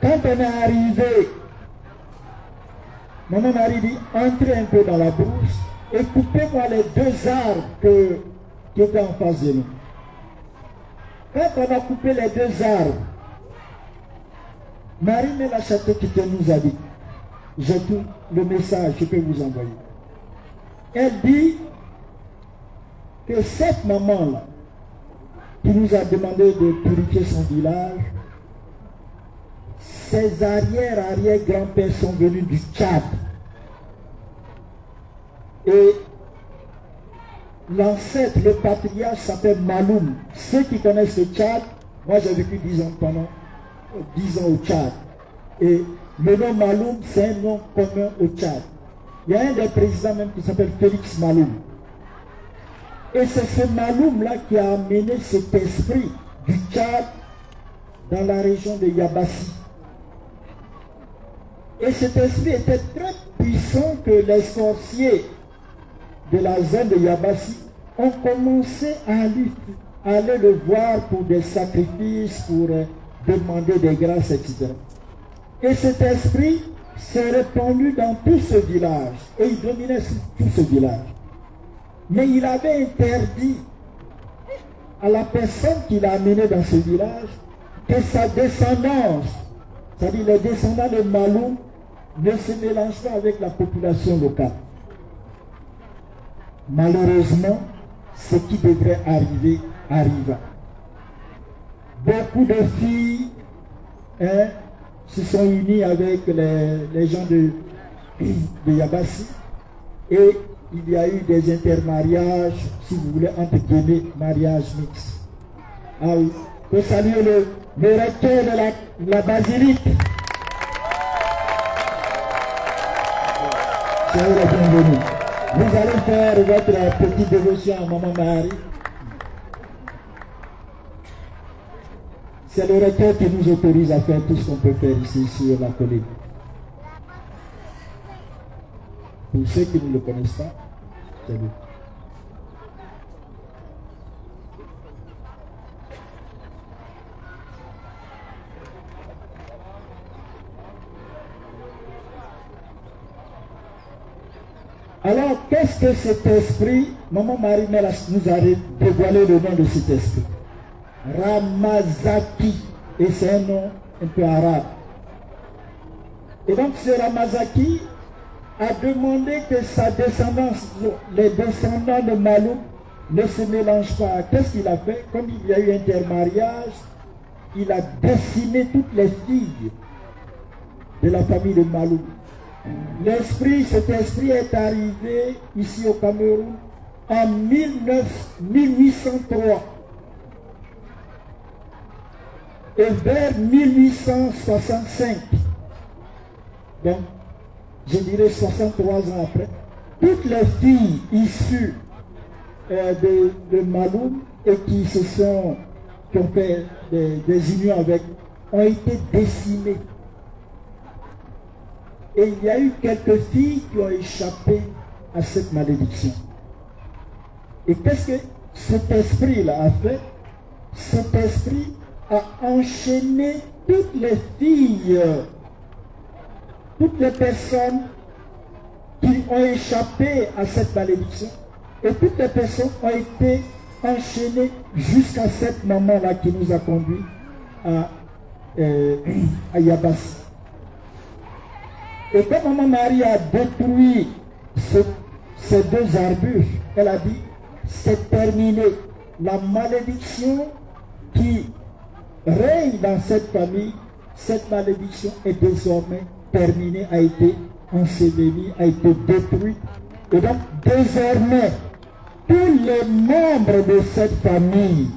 Quand on est arrivé, maman Marie dit, entrez un peu dans la brousse et coupez-moi les 2 arbres qui étaient en face de nous. Quand on a coupé les 2 arbres, Marie Mère la Charité chrétienne nous a dit, j'ai tout le message, je peux vous envoyer. Elle dit que cette maman-là, qui nous a demandé de purifier son village, ses arrière-grands-pères sont venus du Tchad. Et l'ancêtre, le patriarche s'appelle Maloum. Ceux qui connaissent le Tchad, Moi, j'ai vécu 10 ans pendant 10 ans au Tchad. Et le nom Maloum, c'est un nom commun au Tchad. Il y a un des présidents même qui s'appelle Félix Maloum. Et c'est ce Maloum-là qui a amené cet esprit du Tchad dans la région de Yabassi. Et cet esprit était très puissant que les sorciers de la zone de Yabassi ont commencé à aller le voir pour des sacrifices, pour demander des grâces, etc. Et cet esprit s'est répandu dans tout ce village. Et il dominait tout ce village. Mais il avait interdit à la personne qu'il a amenée dans ce village que sa descendance, c'est-à-dire les descendants de Maloum, ne se mélangent pas avec la population locale. Malheureusement, ce qui devrait arriver, arriva. Beaucoup de filles se sont unies avec les gens de Yabassi et il y a eu des intermariages, si vous voulez, entre guillemets, mariages mixtes. Ah oui, je salue le recteur de la basilique. Soyez les bienvenus. Vous allez faire votre petite dévotion à Maman Marie. C'est le recteur qui nous autorise à faire tout ce qu'on peut faire ici sur la colline. Pour ceux qui ne le connaissent pas, c'est lui. Alors, qu'est-ce que cet esprit? Maman Marie nous a dévoilé le nom de cet esprit. Ramazaki. Et c'est un nom un peu arabe. Et donc, ce Ramazaki a demandé que sa descendance, les descendants de Maloum, ne se mélangent pas. Qu'est-ce qu'il a fait? Comme il y a eu intermariage, il a décimé toutes les filles de la famille de Maloum. Cet esprit est arrivé ici au Cameroun en 1803. Et vers 1865, donc je dirais 63 ans après, toutes les filles issues de Maloum et qui ont fait des unions avec, ont été décimées. Et il y a eu quelques filles qui ont échappé à cette malédiction. Et qu'est-ce que cet esprit-là a fait? Cet esprit a enchaîné toutes les filles, toutes les personnes qui ont échappé à cette malédiction. Et toutes les personnes ont été enchaînées jusqu'à cette maman-là qui nous a conduits à Yabassi. Et quand Maman Marie a détruit ces deux arbustes, elle a dit, c'est terminé. La malédiction qui règne dans cette famille, cette malédiction est désormais terminée, a été ensevelie, a été détruite. Et donc, désormais, tous les membres de cette famille,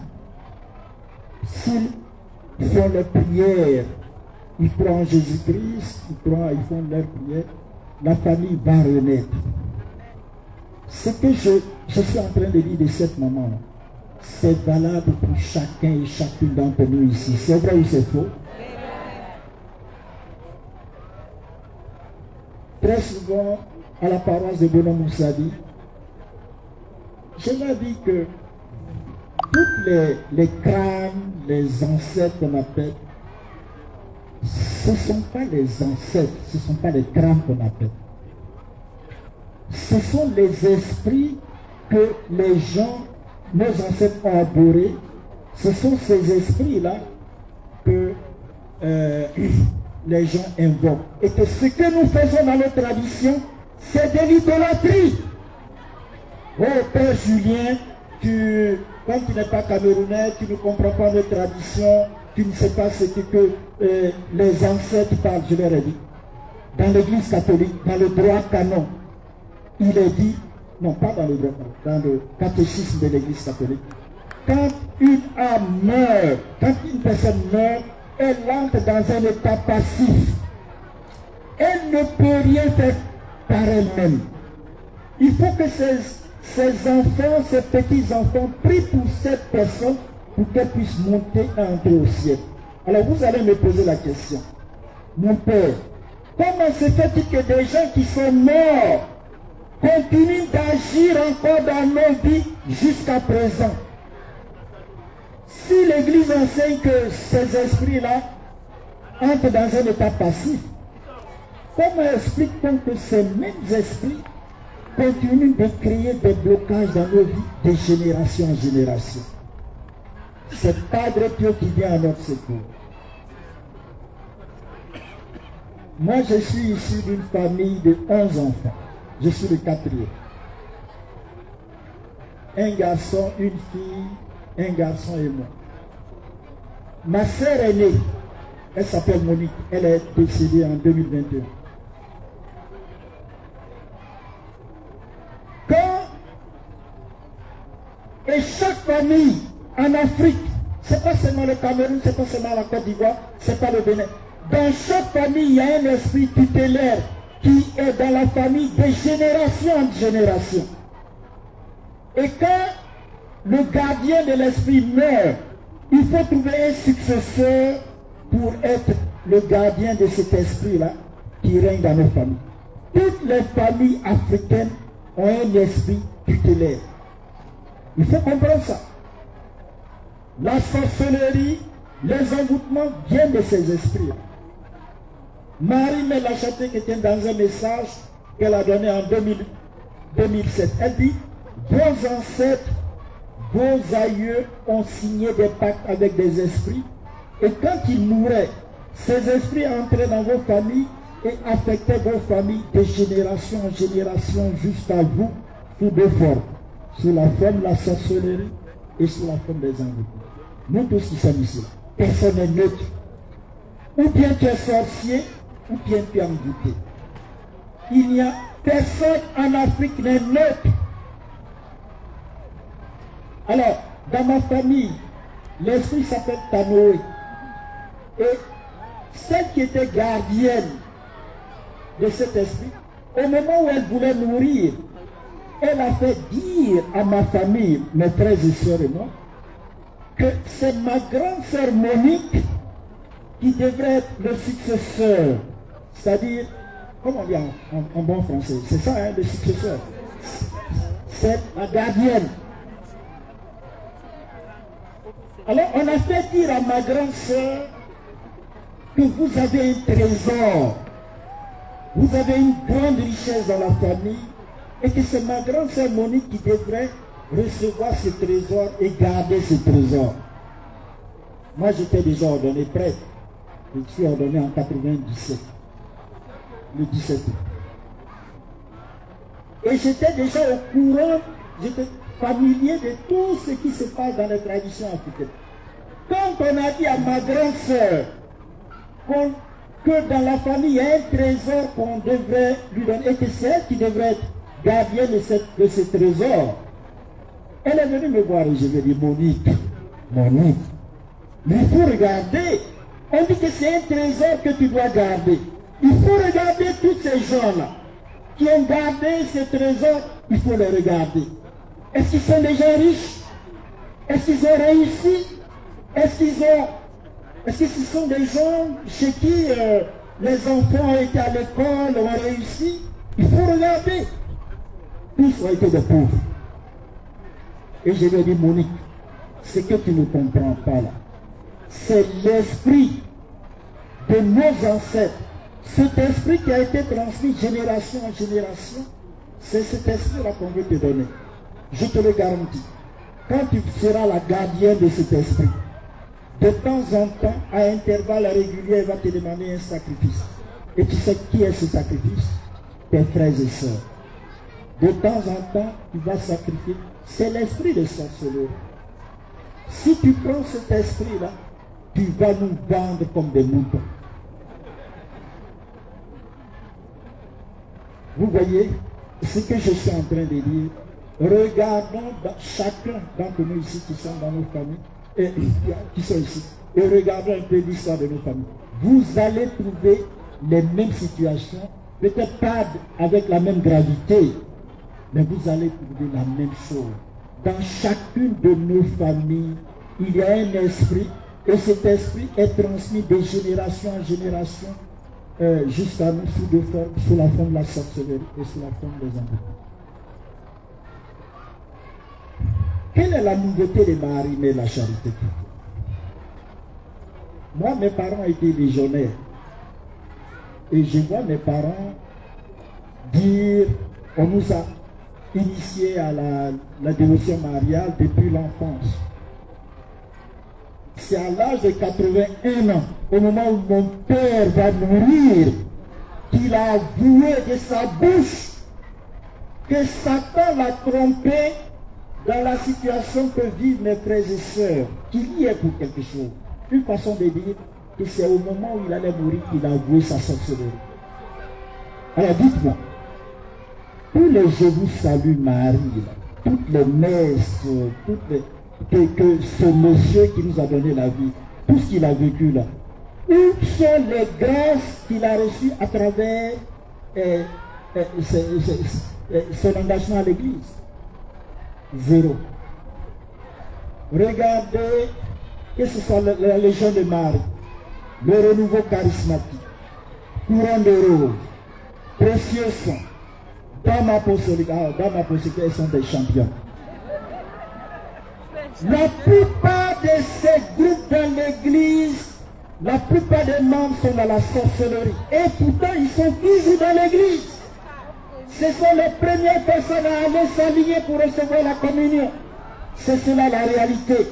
s'ils font les prières, ils croient en Jésus-Christ, ils font leur prière, la famille va renaître. Ce que je suis en train de dire de cette maman, c'est valable pour chacun et chacune d'entre nous ici. C'est vrai ou c'est faux? Très souvent, à la paroisse de Bono Moussadi, je leur dis que toutes les crânes, les ancêtres qu'on appelle, ce ne sont pas les ancêtres, ce ne sont pas les crânes qu'on appelle. Ce sont les esprits que les gens, nos ancêtres ont adorés. Ce sont ces esprits-là que les gens invoquent. Et que ce que nous faisons dans nos traditions, c'est de l'idolâtrie. Oh, Père Julien, quand tu n'es pas camerounais, tu ne comprends pas nos traditions, tu ne sais pas ce que les ancêtres parlent, je leur ai dit. Dans l'église catholique, dans le droit canon, il est dit, non pas dans le droit canon, dans le catéchisme de l'église catholique, quand une âme meurt, quand une personne meurt, elle entre dans un état passif. Elle ne peut rien faire par elle-même. Il faut que ces enfants, ces petits-enfants, prient pour cette personne pour qu'elle puisse monter et entrer au ciel. Alors vous allez me poser la question. Mon Père, comment se fait-il que des gens qui sont morts continuent d'agir encore dans nos vies jusqu'à présent? Si l'Église enseigne que ces esprits-là entrent dans un état passif, comment explique-t-on que ces mêmes esprits continuent de créer des blocages dans nos vies de génération en génération? C'est Padre Pio qui vient à notre secours. Moi, je suis issu d'une famille de 11 enfants. Je suis le 4e. Un garçon, une fille, un garçon et moi. Ma sœur aînée, elle s'appelle Monique. Elle est décédée en 2021. Et chaque famille en Afrique, c'est pas seulement le Cameroun, c'est pas seulement la Côte d'Ivoire, c'est pas le Bénin. Dans chaque famille, il y a un esprit tutélaire qui est dans la famille de génération en génération. Et quand le gardien de l'esprit meurt, il faut trouver un successeur pour être le gardien de cet esprit-là qui règne dans nos familles. Toutes les familles africaines ont un esprit tutélaire. Il faut comprendre ça. La sorcellerie, les envoûtements viennent de ces esprits. Marie-Mère Lachâté qui était dans un message qu'elle a donné en 2007. Elle dit, vos ancêtres, vos aïeux ont signé des pactes avec des esprits et quand ils mouraient, ces esprits entraient dans vos familles et affectaient vos familles de génération en génération jusqu'à vous sous deux formes. Sous la forme de la sorcellerie et sous la forme des envoûtements. Nous tous qui sommes ici, personne n'est neutre. Ou bien tu es sorcier, ou bien tu es envoûté. Il n'y a personne en Afrique n'est neutre. Alors, dans ma famille, l'esprit s'appelle Tanoé. Et celle qui était gardienne de cet esprit, au moment où elle voulait mourir, elle a fait dire à ma famille, mes frères et sœurs et moi, que c'est ma grande sœur Monique qui devrait être le successeur. C'est-à-dire, comment on dit en bon français? C'est ça, hein, le successeur. C'est la gardienne. Alors, on a fait dire à ma grande sœur que vous avez un trésor. Vous avez une grande richesse dans la famille. Et que c'est ma grande sœur Monique qui devrait recevoir ce trésor et garder ce trésor. Moi, j'étais déjà ordonné prêtre. Je suis ordonné en 97. Le 17 août. Et j'étais déjà au courant, j'étais familier de tout ce qui se passe dans les traditions africaines. Quand on a dit à ma grande sœur que dans la famille, il y a un trésor qu'on devrait lui donner, et que c'est elle qui devrait être gardienne de ce trésor. Elle est venue me voir et je lui ai dit, Monique, mais il faut regarder. On dit que c'est un trésor que tu dois garder. Il faut regarder tous ces gens-là qui ont gardé ce trésor, il faut les regarder. Est-ce qu'ils sont des gens riches? Est-ce qu'ils ont réussi? Est-ce que ce sont des gens chez qui les enfants ont été à l'école, ont réussi? Il faut regarder. Tous ont été des pauvres. Et je lui ai dit, Monique, ce que tu ne comprends pas là, c'est l'esprit de nos ancêtres. Cet esprit qui a été transmis génération en génération, c'est cet esprit-là qu'on veut te donner. Je te le garantis. Quand tu seras la gardienne de cet esprit, de temps en temps, à intervalles réguliers, il va te demander un sacrifice. Et tu sais qui est ce sacrifice? Tes frères et sœurs. De temps en temps, tu vas sacrifier. C'est l'esprit de sorcellerie. Si tu prends cet esprit-là, tu vas nous vendre comme des moutons. Vous voyez, ce que je suis en train de dire, regardons chacun d'entre nous ici qui sont dans nos familles, et qui sont ici, et regardons un peu l'histoire de nos familles. Vous allez trouver les mêmes situations, peut-être pas avec la même gravité, mais vous allez trouver la même chose. Dans chacune de nos familles, il y a un esprit, et cet esprit est transmis de génération en génération jusqu'à nous sous la forme de la sorcellerie et sous la forme des enfants. Quelle est la nouveauté de Marie, mais la charité? Moi, mes parents étaient légionnaires. Et je vois mes parents dire, on nous a initiés à la dévotion mariale depuis l'enfance. C'est à l'âge de 81 ans, au moment où mon père va mourir, qu'il a avoué de sa bouche que Satan l'a trompé dans la situation que vivent mes frères et sœurs, qu'il y est pour quelque chose. Une façon de dire que c'est au moment où il allait mourir qu'il a avoué sa sorcellerie. Alors dites-moi, tous les je vous salue Marie, toutes les messes, que ce monsieur qui nous a donné la vie, tout ce qu'il a vécu là, où sont les grâces qu'il a reçues à travers son engagement à l'église? Zéro. Regardez que ce soit la Légion de Marie, le renouveau charismatique, courant de rose, précieux sang, dame apostolique, elles sont des champions. La plupart de ces groupes dans l'église, la plupart des membres sont dans la sorcellerie. Et pourtant, ils sont toujours dans l'église. Ce sont les premières personnes à aller s'aligner pour recevoir la communion. C'est cela la réalité.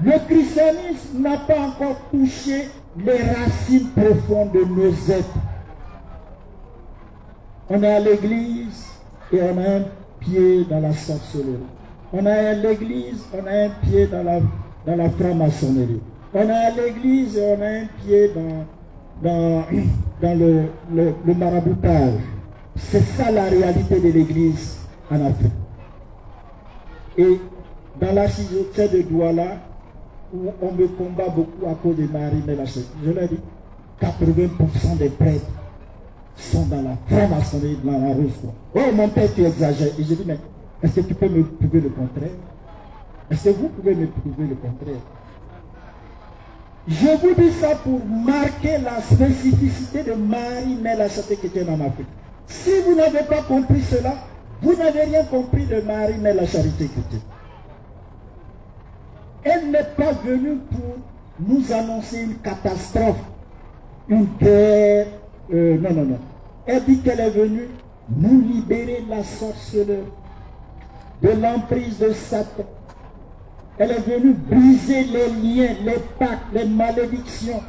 Le christianisme n'a pas encore touché les racines profondes de nos êtres. On est à l'église et on a un pied dans la sorcellerie. On est à l'église, on a un pied dans la franc-maçonnerie. On est à l'église et on a un pied dans le maraboutage. C'est ça la réalité de l'église en Afrique. Et dans l'archidiocèse de Douala, où on me combat beaucoup à cause de Marie Mélaché, je l'ai dit, 80% des prêtres sont dans la franc-maçonnerie, dans la rose. Oh mon père, tu exagères. Et je dis, mais est-ce que tu peux me prouver le contraire? Est-ce que vous pouvez me prouver le contraire? Je vous dis ça pour marquer la spécificité de Marie Mélaché qui était en Afrique. Si vous n'avez pas compris cela, vous n'avez rien compris de Marie mais la charité chrétienne. Elle n'est pas venue pour nous annoncer une catastrophe, une guerre. Non. Elle dit qu'elle est venue nous libérer de la sorcellerie, de l'emprise de Satan. Elle est venue briser les liens, les pactes, les malédictions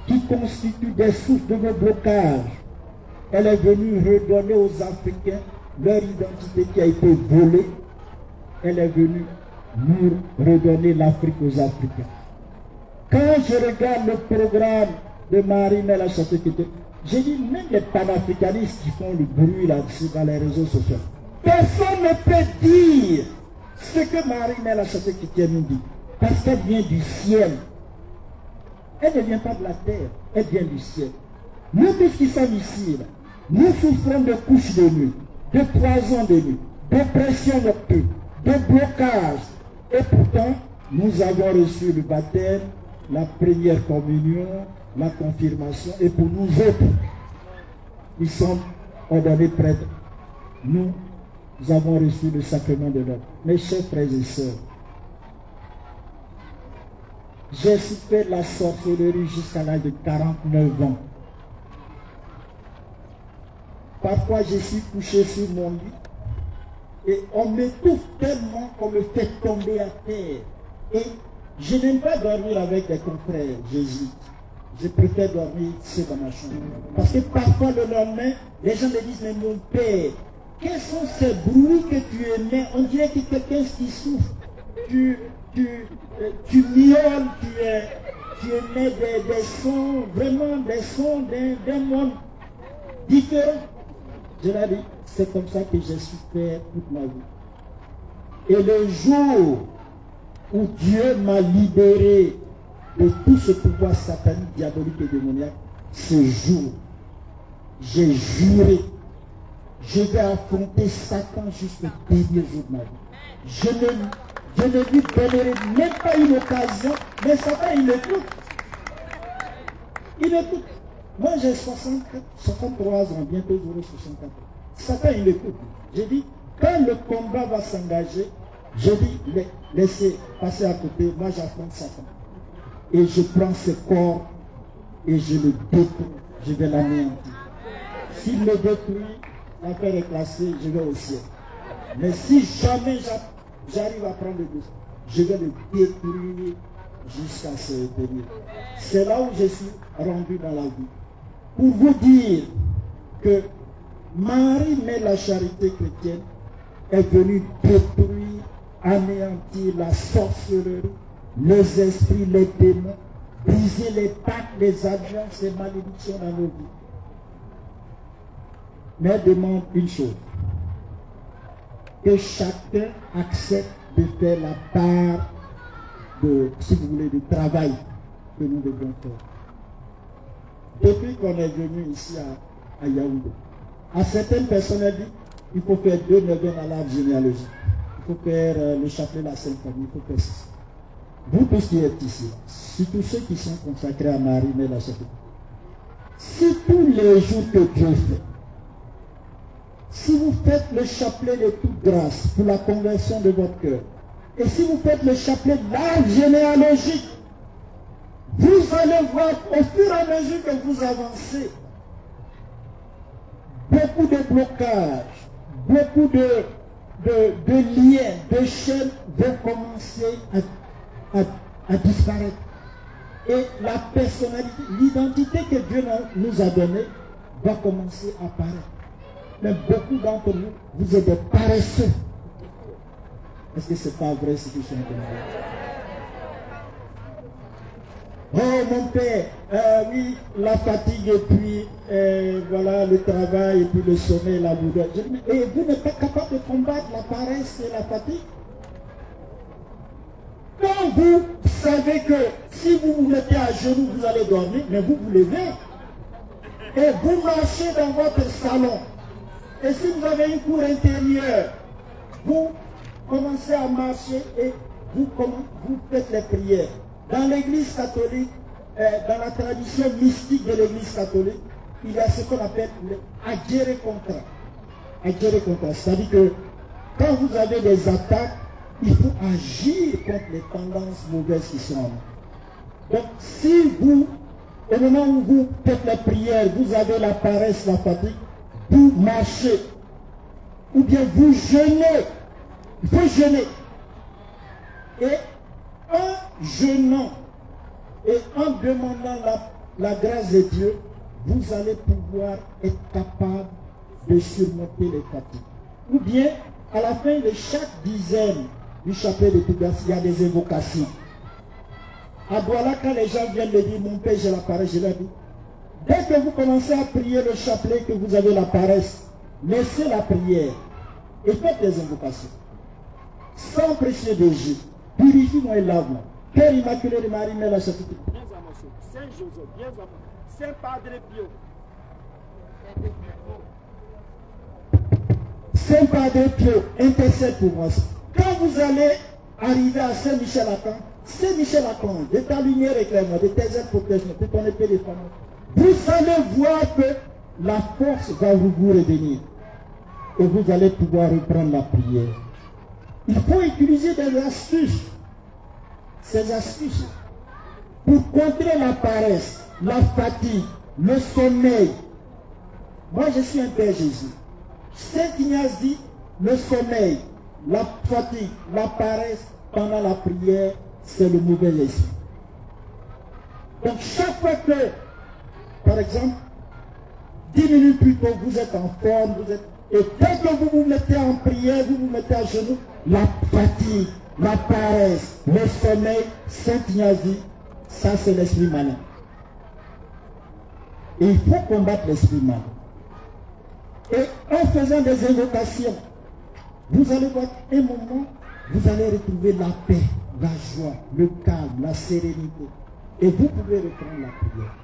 qui constituent des sources de nos blocages. Elle est venue redonner aux Africains leur identité qui a été volée. Elle est venue nous redonner l'Afrique aux Africains. Quand je regarde le programme de Marie Mela Chateau-Kété, j'ai dit même les panafricanistes qui font le bruit là-dessus dans les réseaux sociaux, personne ne peut dire ce que Marie Mela Chateau-Kété nous dit, parce qu'elle vient du ciel. Elle ne vient pas de la terre, elle vient du ciel. Nous tous qui sommes ici, là, nous souffrons de couches de nuit, de poison de nuit, d'oppression nocturne, de blocage. Et pourtant, nous avons reçu le baptême, la première communion, la confirmation. Et pour nous autres, qui sommes ordonnés prêtres, nous avons reçu le sacrement de l'ordre. Mes chers frères et sœurs, j'ai souffert la sorcellerie jusqu'à l'âge de 49 ans. Parfois, je suis couché sur mon lit et on m'étouffe tellement qu'on me fait tomber à terre. Et je n'aime pas dormir avec des confrères, Jésus. Je préfère dormir seul dans ma chambre. Parce que parfois, le lendemain, les gens me disent, mais mon père, quels sont ces bruits que tu émets? On dirait que quelqu'un qui souffre. Tu miaules, tu émets des sons, vraiment des sons d'un monde différent. Je l'ai dit, c'est comme ça que j'ai souffert toute ma vie. Et le jour où Dieu m'a libéré de tout ce pouvoir satanique, diabolique et démoniaque, ce jour, j'ai juré, je vais affronter Satan jusqu'au dernier jour de ma vie. Je ne lui donnerai même pas une occasion, mais Satan, il écoute. Il écoute. Moi, j'ai 63 ans, bientôt j'aurai 64 ans. Satan, il écoute. J'ai dit, quand le combat va s'engager, je dis, laissez passer à côté, moi j'affronte Satan. Et je prends ce corps et je le détruis, je vais l'anéantir. S'il me détruit, l'affaire est classée, je vais au ciel. Mais si jamais j'arrive à prendre le dessus, je vais le détruire jusqu'à ce dernier. C'est là où je suis rendu dans la vie. Pour vous dire que Marie, mais la charité chrétienne, est venue détruire, anéantir la sorcellerie, les esprits, les démons, briser les pactes, les alliances, les malédictions dans nos vies. Mais elle demande une chose, que chacun accepte de faire la part de, si vous voulez, du travail que nous devons faire. Depuis qu'on est venu ici à Yaoundé, à certaines personnes, elles disent il faut faire 2 neuvaines à l'arbre généalogique. Il faut faire le chapelet de la Sainte Famille, il faut faire ça. Vous tous qui êtes ici, surtout ceux qui sont consacrés à Marie, mais la chapelet, si tous les jours que Dieu fait, si vous faites le chapelet de toute grâce pour la conversion de votre cœur, et si vous faites le chapelet de l'arbre généalogique, vous allez voir au fur et à mesure que vous avancez, beaucoup de blocages, beaucoup de liens, de chaînes vont commencer à disparaître. Et la personnalité, l'identité que Dieu nous a donnée va commencer à apparaître. Mais beaucoup d'entre nous, vous êtes des paresseux. Est-ce que ce n'est pas vrai ce que je suis en train de dire? Oh mon père, oui, la fatigue et puis voilà le travail et puis le sommeil, la douleur. Et vous n'êtes pas capable de combattre la paresse et la fatigue? Quand vous savez que si vous vous mettez à genoux, vous allez dormir, mais vous vous levez et vous marchez dans votre salon. Et si vous avez une cour intérieure, vous commencez à marcher et vous faites les prières. Dans l'église catholique, dans la tradition mystique de l'église catholique, il y a ce qu'on appelle le agere contra. Agere contra, c'est-à-dire que quand vous avez des attaques, il faut agir contre les tendances mauvaises qui sont en nous. Donc si vous, au moment où vous faites les prières, vous avez la paresse, la fatigue, vous marchez, ou bien vous jeûnez, il faut jeûner. Et en jeûnant et en demandant la grâce de Dieu, vous allez pouvoir être capable de surmonter les fatigues. Ou bien, à la fin de chaque dizaine du chapelet de toute grâce, il y a des invocations. À Douala, quand les gens viennent me dire, mon père, j'ai la paresse, je leur dis, dès que vous commencez à prier le chapelet, que vous avez la paresse, laissez la prière et faites des invocations. Sans précieux de Dieu, purifie-moi et lave-moi. Père immaculé de Marie, Mère la Charité. Bien amassé. Saint Joseph, bien amassé. Saint Padre Pio. Saint Padre Pio, intercède pour moi. Quand vous allez arriver à Saint-Michel-Archange, Saint-Michel-Archange, de ta lumière éclaire-moi, de tes ailes protège-moi, de ton épée défends-moi. Vous allez voir que la force va vous revenir. Et vous allez pouvoir reprendre la prière. Il faut utiliser des astuces. Ces astuces pour contrer la paresse, la fatigue, le sommeil. Moi, je suis un Père Jésus. Saint Ignace dit, le sommeil, la fatigue, la paresse pendant la prière, c'est le mauvais esprit. Donc, chaque fois que, par exemple, 10 minutes plus tôt, vous êtes en forme, et dès que vous vous mettez en prière, vous vous mettez à genoux, la fatigue, la paresse, le sommeil, Saint Ignace dit, ça c'est l'esprit malin. Et il faut combattre l'esprit malin. Et en faisant des invocations, vous allez voir un moment, vous allez retrouver la paix, la joie, le calme, la sérénité. Et vous pouvez reprendre la prière.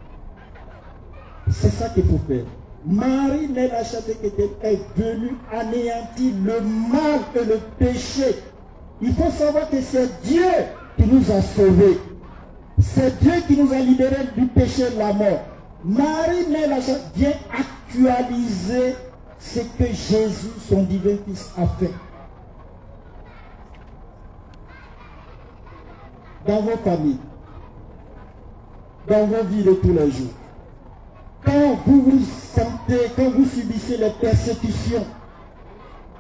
C'est ça qu'il faut faire. Marie, mère la Château-Chrétienne, est venue anéantir le mal et le péché. Il faut savoir que c'est Dieu qui nous a sauvés. C'est Dieu qui nous a libérés du péché et de la mort. Marie, mère la Château, vient actualiser ce que Jésus, son divin Fils, a fait. Dans vos familles, dans vos vies de tous les jours. Quand vous vous sentez, quand vous subissez les persécutions,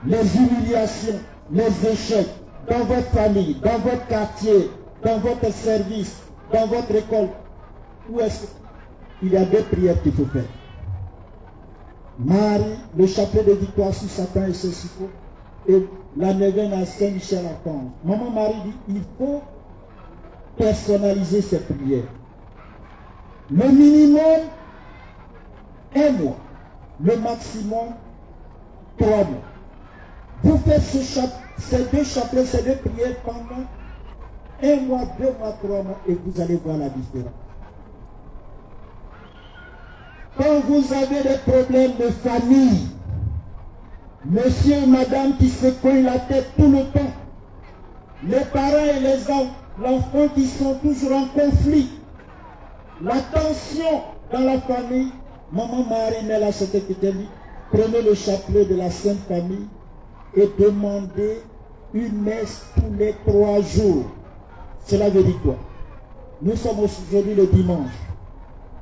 les humiliations, les échecs, dans votre famille, dans votre quartier, dans votre service, dans votre école, où est-ce qu'il y a deux prières qu'il faut faire? Marie, le chapelet de victoire sur Satan et ses suppôts, et la neuvaine à Saint-Michel-Archange. Maman Marie dit, il faut personnaliser ces prières. Le minimum, 1 mois. Le maximum, 3 mois. Vous faites ces deux chapelets, ces deux prières pendant 1 mois, 2 mois, 3 mois, et vous allez voir la différence. Quand vous avez des problèmes de famille, monsieur et madame qui se cognent la tête tout le temps, les parents et l'enfant qui sont toujours en conflit, la tension dans la famille, maman Marie Mère la Château-Chrétienne, prenez le chapelet de la Sainte Famille et demandez une messe tous les 3 jours. Cela veut dire quoi? Nous sommes aujourd'hui le dimanche.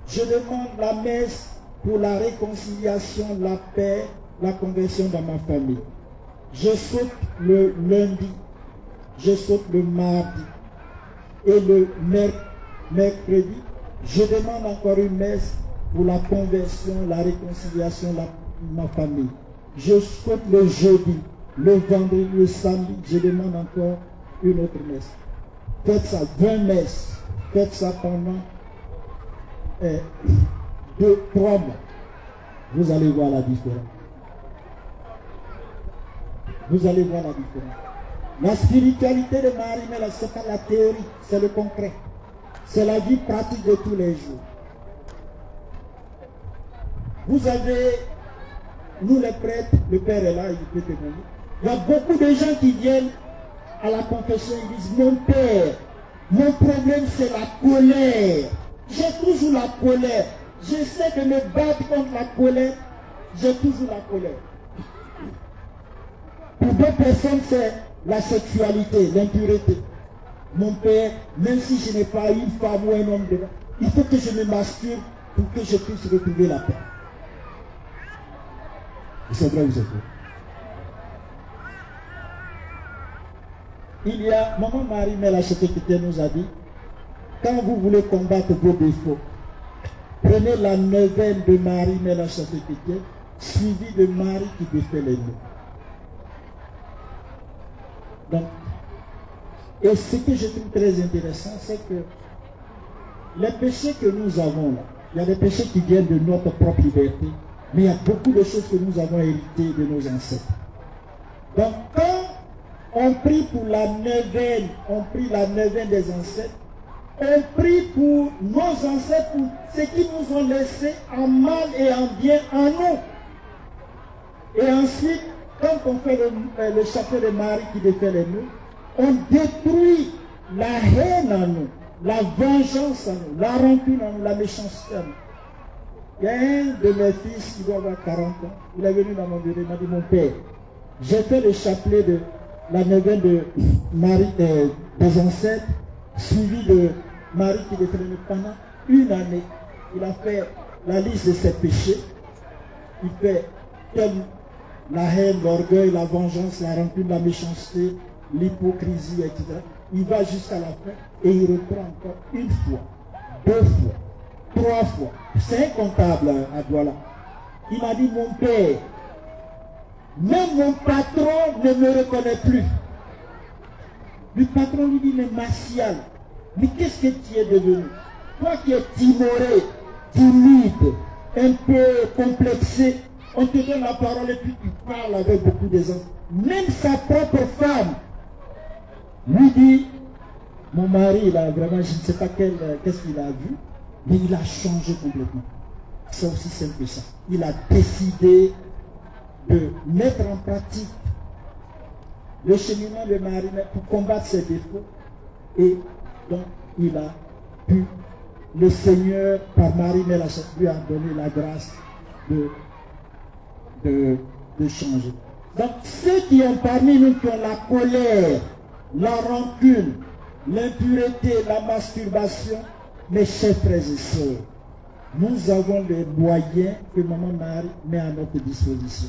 Je demande la messe pour la réconciliation, la paix, la conversion dans ma famille. Je saute le lundi, je saute le mardi et le mercredi. Je demande encore une messe pour la conversion, la réconciliation de ma famille. Je saute le jeudi, le vendredi, le samedi. Je demande encore une autre messe. Faites ça, 20 messes. Faites ça pendant 2-3 mois. Vous allez voir la différence. Vous allez voir la différence. La spiritualité de Marie-Mère, ce n'est pas la théorie, c'est le concret. C'est la vie pratique de tous les jours. Vous avez, nous les prêtres, le Père est là, il peut témoigner. Il y a beaucoup de gens qui viennent à la confession, ils disent, mon Père, mon problème c'est la colère. J'ai toujours la colère. J'essaie de me battre contre la colère. J'ai toujours la colère. Pour d'autres personnes, c'est la sexualité, l'impureté. Mon Père, même si je n'ai pas une femme ou un homme devant, il faut que je me masturbe pour que je puisse retrouver la paix. C'est vrai ou c'est faux? Il y a, maman Marie-Mère la Château-Chrétienne nous a dit, quand vous voulez combattre vos défauts, prenez la neuvaine de Marie-Mère la Château-Chrétienne, suivie de Marie qui défait les nœuds. Donc, et ce que je trouve très intéressant, c'est que les péchés que nous avons là, il y a des péchés qui viennent de notre propre liberté, mais il y a beaucoup de choses que nous avons héritées de nos ancêtres. Donc, quand on prie pour la neuvaine, on prie la neuvaine des ancêtres, on prie pour nos ancêtres, pour ce qu'ils nous ont laissé en mal et en bien en nous. Et ensuite, quand on fait le chapelet de Marie qui défait les nœuds, on détruit la haine en nous, la vengeance en nous, la rancune en nous, la méchanceté en nous. Il y a un de mes fils qui doit avoir 40 ans, il est venu dans mon bureau, il m'a dit, mon père, j'ai fait le chapelet de la neuvaine de Marie, des ancêtres, suivi de Marie qui défait les nœuds pendant 1 année. Il a fait la liste de ses péchés, il fait la haine, l'orgueil, la vengeance, la rancune, la méchanceté, l'hypocrisie, etc. Il va jusqu'à la fin et il reprend encore 1 fois, 2 fois, 3 fois. C'est incontable à Douala. Il m'a dit, mon père, même mon patron ne me reconnaît plus. Le patron lui dit, mais Martial, mais qu'est-ce que tu es devenu? Toi qui es timoré, timide, un peu complexé, on te donne la parole et puis tu parles avec beaucoup des hommes. Même sa propre femme lui dit, mon mari, il a vraiment, je ne sais pas qu'est-ce qu'il a vu, mais il a changé complètement. C'est aussi simple que ça. Il a décidé de mettre en pratique le cheminement de Marie-Mère pour combattre ses défauts. Et donc, il a pu, le Seigneur, par Marie-Mère, lui a donné la grâce de changer. Donc, ceux qui ont parmi nous, qui ont la colère, la rancune, l'impureté, la masturbation, mes chers frères et sœurs, nous avons les moyens que Maman Marie met à notre disposition.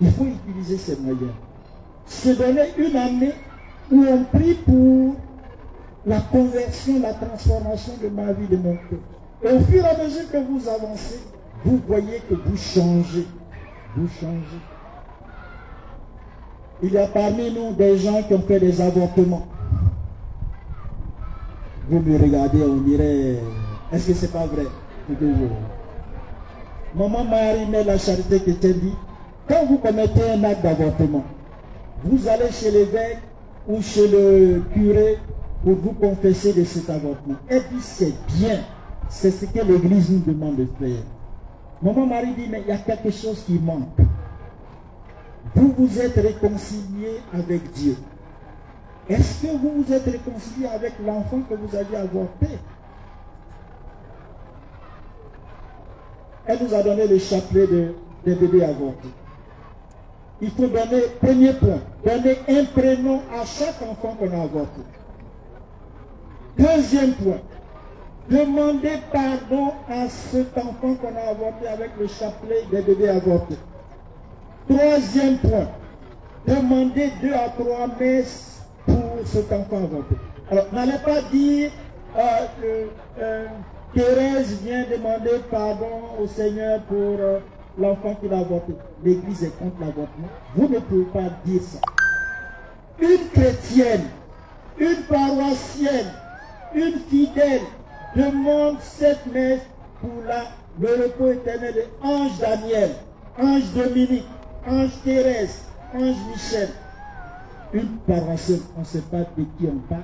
Il faut utiliser ces moyens. Se donner une année où on prie pour la conversion, la transformation de ma vie, de mon cœur. Et au fur et à mesure que vous avancez, vous voyez que vous changez. Vous changez. Il y a parmi nous des gens qui ont fait des avortements. Vous me regardez, on dirait, est-ce que c'est pas vrai? Maman Marie met la charité chrétienne dit, quand vous commettez un acte d'avortement, vous allez chez l'évêque ou chez le curé pour vous confesser de cet avortement. Et puis c'est bien, c'est ce que l'Église nous demande de faire. Maman Marie dit, mais il y a quelque chose qui manque. Vous vous êtes réconcilié avec Dieu. Est-ce que vous vous êtes réconcilié avec l'enfant que vous aviez avorté? Elle nous a donné le chapelet des bébés avortés. Il faut donner, premier point, donner un prénom à chaque enfant qu'on a avorté. Deuxième point, demander pardon à cet enfant qu'on a avorté avec le chapelet des bébés avortés. Troisième point, demander 2 à 3 messes pour cet enfant avorté. Alors, n'allez pas dire Thérèse vient demander pardon au Seigneur pour l'enfant qu'il a avorté. L'Église est contre l'avortement. Vous ne pouvez pas dire ça. Une chrétienne, une paroissienne, une fidèle demande cette messe pour le repos éternel de Ange Daniel, Ange Dominique, Ange Thérèse, Ange Michel. Une paroissienne, on ne sait pas de qui on parle.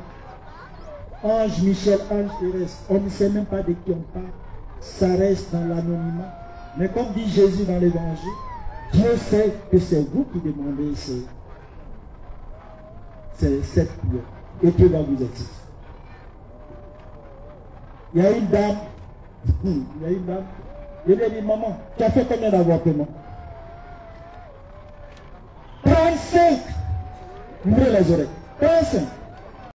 Ange Michel, Ange Thérèse, on ne sait même pas de qui on parle. Ça reste dans l'anonymat. Mais comme dit Jésus dans l'évangile, Dieu sait que c'est vous qui demandez cette prière. Et Dieu va vous exaucer. Il y a une dame, je lui ai dit, maman, tu as fait combien d'avortements? 35. Ouvrez les oreilles. 35.